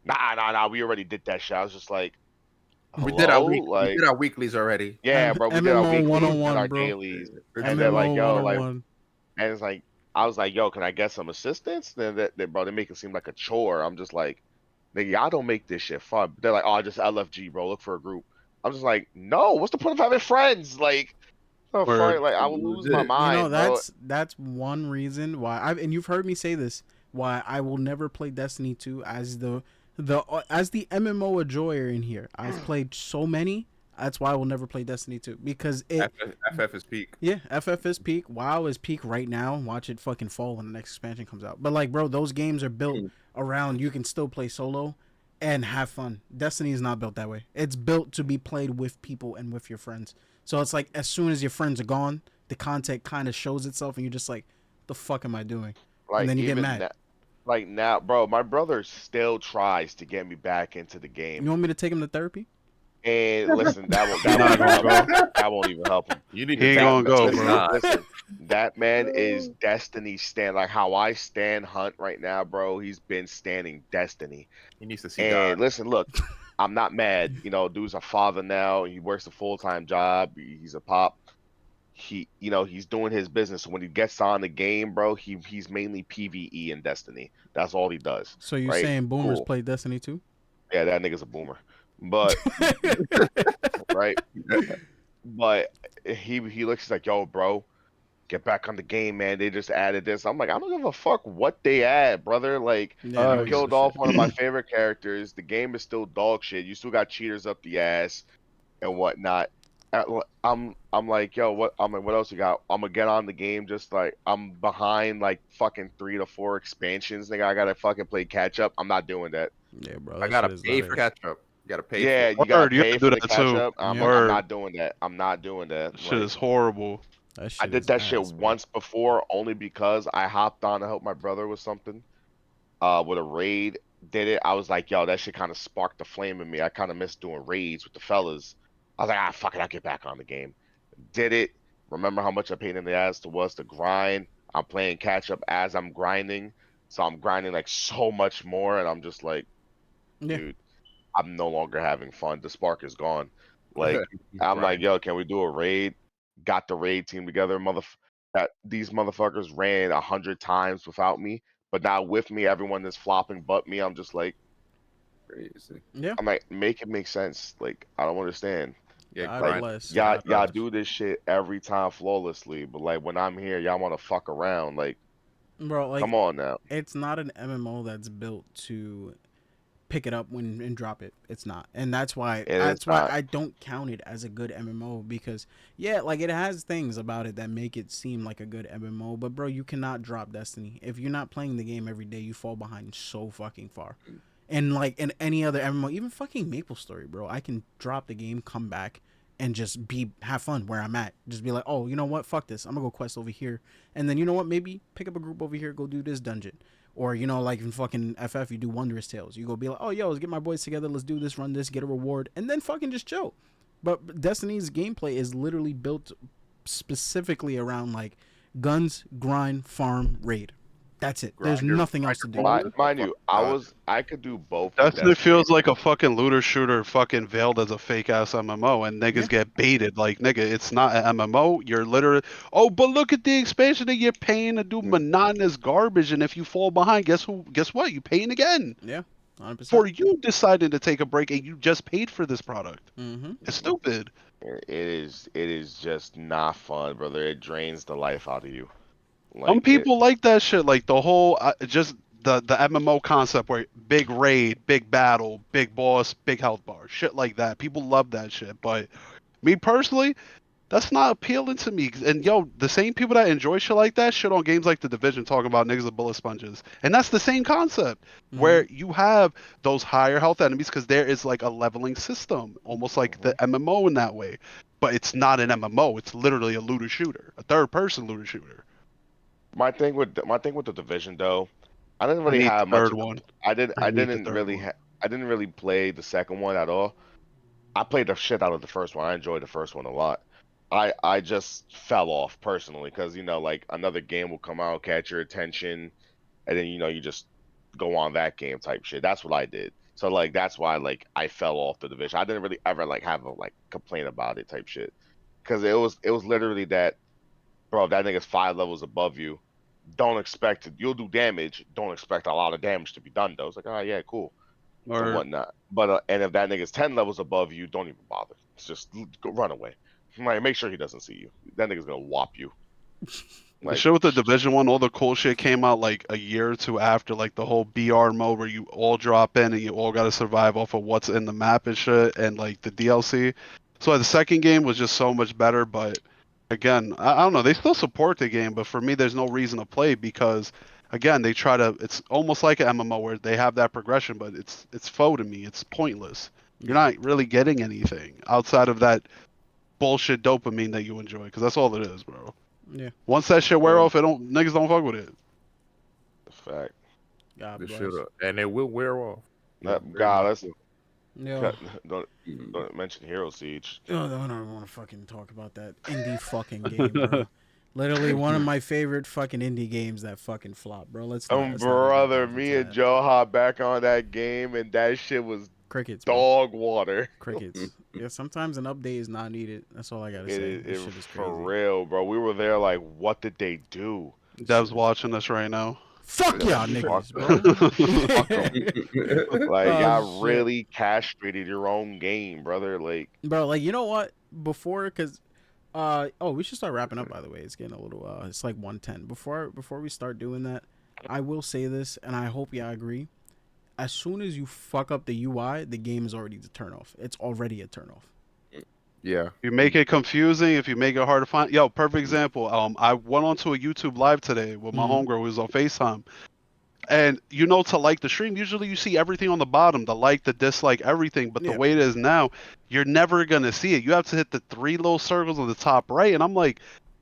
Nah. We already did that shit. I was just like, hello? We Like, did our weeklies already. yeah, bro, we did our MMO weeklies and 101, our bro. dailies. And then like, MMO yo, like, 101. and it's like, I was like, yo, can I get some assistance? Then bro, they make it seem like a chore. I'm just like, nigga, y'all don't make this shit fun. They're like, oh, just LFG, bro. Look for a group. I'm just like, no. What's the point of having friends? Like, the Word. fuck? Like, I would lose my Legit. mind, bro. That's one reason why and you've heard me say this, why I will never play Destiny 2 as the MMO enjoyer in here. I've played so many. That's why I will never play Destiny 2 because FF is peak. yeah, FF is peak. WoW is peak right now. Watch it fucking fall when the next expansion comes out. But like, bro, those games are built around you can still play solo and have fun. Destiny is not built that way. It's built to be played with people and with your friends. So it's like as soon as your friends are gone, the content kind of shows itself, and you're just like, "The fuck am I doing?" Like, And then you get even mad. like now, bro, my brother still tries to get me back into the game. You want me to take him to therapy? And listen, He not gonna go. that won't even help him. You need He to ain't take gonna him go, to Listen, bro. Nah. listen, that man is Destiny stand. Like how I stand Hunt right now, bro. He's been standing Destiny. He needs to see And God. listen, look, I'm not mad. You know, dude's a father now. He works a full-time job. He's a pop. He's doing his business. So when he gets on the game, bro, he's mainly PvE in Destiny. That's all he does. So you Right? saying boomers Cool. play Destiny 2? Yeah, that nigga's a boomer. But right, but he looks like, yo, bro, get back on the game, man. They just added this. I'm like, I don't give a fuck what they add, brother. Like, Yeah, you no killed give a off shit. one of my favorite characters. The game is still dog shit. You still got cheaters up the ass and whatnot. I'm like, yo, what? I'm like, what else you got? I'm gonna get on the game. Just like I'm behind, like fucking 3 to 4 expansions. Nigga, I gotta fucking play catch up. I'm not doing that. Yeah, bro. I That gotta shit is pay not for it. catch up. You gotta pay Yeah, for it. you gotta Word, you have pay to for do the that catch too. up. I'm Yeah. like, I'm Word. not doing that. I'm not doing that. Shit Like, is horrible. That shit I did is that shit ass, bro. once before, only because I hopped on to help my brother with something, with a raid, did it. I was like, yo, that shit kind of sparked the flame in me. I kind of miss doing raids with the fellas. I was like, ah, fuck it, I'll get back on the game. Did it. Remember how much a pain in the ass it was to grind? I'm playing catch up as I'm grinding. So I'm grinding like so much more, and I'm just like, Yeah. dude, I'm no longer having fun. The spark is gone. Like, I'm like, Grind. yo, can we do a raid? Got the raid team together. That these motherfuckers ran 100 times without me, but now with me, everyone is flopping but me. I'm just like, Crazy. Yeah. I'm like, make it make sense. Like, I don't understand. Yeah, God Like, grind. bless. y'all do this shit every time flawlessly, but like when I'm here, y'all want to fuck around. Like, Bro, like come on now. it's not an MMO that's built to pick it up when and drop it. It's not, and that's why It is not. I don't count it as a good MMO because yeah, like it has things about it that make it seem like a good MMO. But bro, you cannot drop Destiny if you're not playing the game every day. You fall behind so fucking far. And like in any other MMO, even fucking Maple Story, bro, I can drop the game, come back, and just have fun where I'm at. Just be like, oh, you know what? Fuck this. I'm gonna go quest over here, and then you know what? Maybe pick up a group over here, go do this dungeon. Or you know, like in fucking FF, you do Wondrous Tales. You go be like, oh yo, let's get my boys together. Let's do this, run this, get a reward, and then fucking just chill. But Destiny's gameplay is literally built specifically around like guns, grind, farm, raid. That's it. There's Grind your- nothing else to do. Mind you, I could do both. with Destiny Destiny. feels like a fucking looter shooter fucking veiled as a fake ass MMO, and niggas Yeah. get baited. Like, nigga, it's not an MMO. You're literally, oh, but look at the expansion that you're paying to do monotonous garbage, and if you fall behind, guess what? You paying again Yeah, 100%. for you deciding to take a break, and you just paid for this product. Mm-hmm. It's stupid. It is just not fun, brother. It drains the life out of you. Some Like people like that shit, like the whole just the MMO concept where big raid, big battle, big boss, big health bar, shit like that. People love that shit, but me personally, that's not appealing to me. And yo, the same people that enjoy shit like that shit on games like The Division talking about niggas are bullet sponges, and that's the same concept where you have those higher health enemies because there is like a leveling system, almost like the MMO in that way. But it's not an MMO. It's literally a looter shooter, a third-person looter shooter. my thing with the division though, I didn't I really need the have much third of one. I didn't I I need the didn't third really one. I didn't really play the second one at all. I played the shit out of the first one. I enjoyed the first one a lot. I just fell off personally because like another game will come out, catch your attention, and then you just go on that game type shit. That's what I did. So like that's why like I fell off the division. I didn't really ever like have a like complain about it type shit because it was literally that, bro. If that nigga's 5 levels above you, don't expect it. You'll do damage. Don't expect a lot of damage to be done though. It's like, oh yeah, cool and Or whatnot. But and if that nigga's 10 levels above you, don't even bother. It's just go run away. Like make sure he doesn't see you. That nigga's gonna whop you. the Like shit with the Division One, all the cool shit came out like a year or two after, like the whole BR mode where you all drop in and you all gotta survive off of what's in the map and shit, and like the DLC. So the second game was just so much better, but again, I don't know. They still support the game, but for me, there's no reason to play because, again, they try to. It's almost like an MMO where they have that progression, but it's faux to me. It's pointless. You're not really getting anything outside of that bullshit dopamine that you enjoy, because that's all it is, bro. Yeah. Once that shit wear off, niggas don't fuck with it. fact. God This bless. shit, and it will wear off. That, Very God, much that's Yo, don't mention Hero Siege. I don't want to fucking talk about that indie fucking game, bro. Literally one of my favorite fucking indie games that fucking flopped, bro. Let's not even Brother, delve me into and that. Joe hopped back on that game, and that shit was Crickets, bro. dog water. Crickets. Yeah, sometimes an update is not needed. That's all I gotta It, say. it, This shit is for crazy. real, bro. We were there like, what did they do? Dev's watching us right now. Fuck y'all Fuck niggas, bro. Like, Oh, y'all shit. really castrated your own game, brother. Like, Bro, like you know what? Before, cause, we should start wrapping up. By the way, it's getting a little. It's like 1:10. Before we start doing that, I will say this, and I hope y'all agree. As soon as you fuck up the UI, the game is already a turn off. It's already a turn off. Yeah. You make it confusing if you make it hard to find. Yo, perfect example. I went onto a YouTube live today with my homegirl who was on FaceTime. And to like the stream, usually you see everything on the bottom, the like, the dislike, everything. But the Yeah. way it is now, you're never gonna see it. You have to hit the 3 little circles on the top right. And I'm like,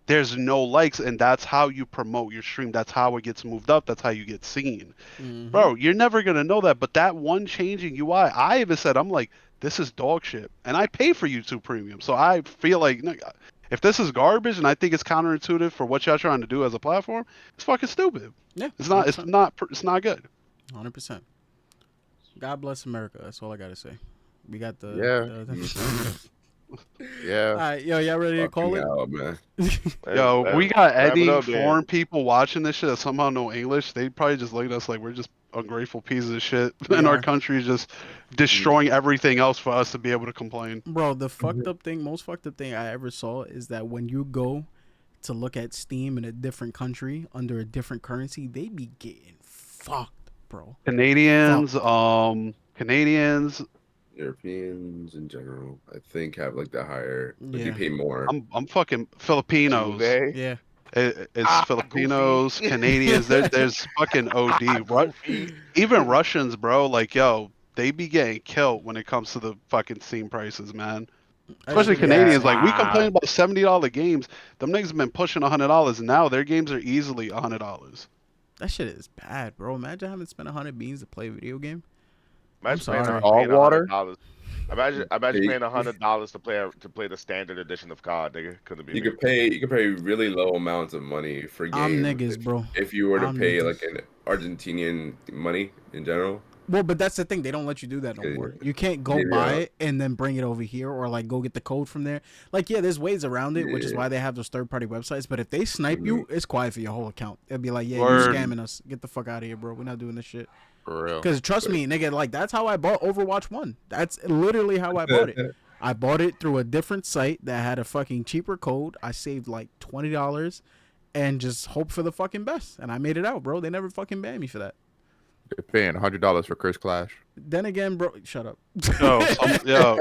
there's no likes, and that's how you promote your stream. That's how it gets moved up. That's how you get seen. Mhm. Bro, you're never gonna know that. But that one changing UI, I even said, I'm like, this is dog shit, and I pay for YouTube Premium, so I feel like if this is garbage, and I think it's counterintuitive for what y'all trying to do as a platform, it's fucking stupid. Yeah, It's not. It's 100%. not. It's not good. 100%. God bless America. That's all I gotta say. We got the. Yeah. All right, yo, y'all ready to call Fucking it? hell, man. Yo, if we got Wrap it any up, then. foreign people watching this shit that somehow know English, they'd probably just look at us like we're just ungrateful pieces of shit, We and our are. country is just destroying everything else for us to be able to complain. Bro, the fucked up thing, most fucked up thing I ever saw is that when you go to look at Steam in a different country under a different currency, they be getting fucked, bro. Canadians. Europeans in general, I think, have like the higher. Like Yeah. you pay more. I'm fucking Filipinos. Tuesday. Yeah. It's Filipinos, goofy. Canadians. There's fucking OD. Goofy. Even Russians, bro. Like, yo, they be getting killed when it comes to the fucking Steam prices, man. Especially Actually, Canadians. yeah. Like, we complain about $70 games. Them niggas been pushing $100. Now their games are easily $100. that shit is bad, bro. Imagine having to spend 100 beans to play a video game. Imagine sorry. paying All water? $100. Imagine Hey. paying $100 to play the standard edition of COD, nigga. Couldn't be You me. could pay really low amounts of money for games. I'm niggas, bro. If you were to I'm pay niggas. like an Argentinian money in general. Well, but that's the thing. They don't let you do that no Yeah. more. You can't go Yeah. buy it and then bring it over here or like go get the code from there. Like, yeah, there's ways around it, which is Yeah. why they have those third-party websites. But if they snipe you, it's quiet for your whole account. They'll be like, yeah, Word. you're scamming us. Get the fuck out of here, bro. We're not doing this shit. For real. Because trust me, nigga, like that's how I bought Overwatch 1. That's literally how I bought it. I bought it through a different site that had a fucking cheaper code. I saved like $20 and just hope for the fucking best. And I made it out, bro. They never fucking banned me for that. You're paying $100 for Chris Clash. Then again, bro, shut up. Yo,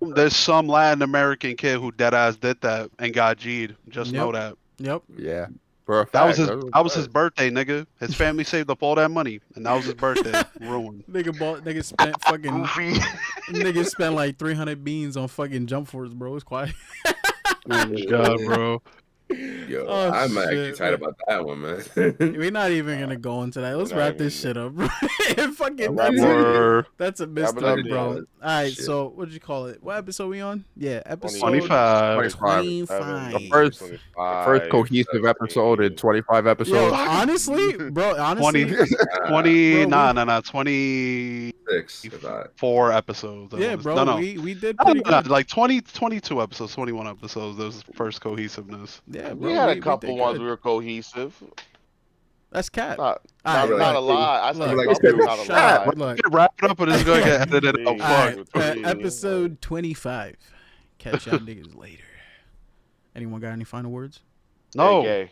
there's some Latin American kid who dead ass did that and got G'd. Just know that. Yep. Yeah. For a That was fact, his birthday, nigga. His family saved up all that money, and that was his birthday. Ruined. Nigga spent fucking Goofy. nigga spent like 300 beans on fucking Jump Force, bro. It's quiet. Oh my god, bro. Yo, Oh, I'm actually shit, excited man. about that one, man. We're not even gonna go into that. Let's Not wrap this even- shit up, bro. Fucking Wrap it that's, up. Or that's a Wrap missed it up, up, bro. dude. All right, Shit. so what did you call it? What episode we on? Yeah, episode 25. 25. The first cohesive episode in 25 Yo, episodes. honestly, bro, honestly, 20, Bro, nah, 24 6. About. episodes. yeah, Those. bro, No. we did No, pretty no, good. like 22 episodes, 21 episodes. That was the first cohesiveness. Yeah, bro, We had a did couple ones good. we were cohesive. That's cat. Not, All not, right, not a look, lie. I said look, a couple, not a shut up. lie. Look, We could wrap it up, but it's gonna get edited out. All all Fuck. right, Yeah. episode 25. Catch y'all niggas later. Anyone got any final words? No. Hey, gay.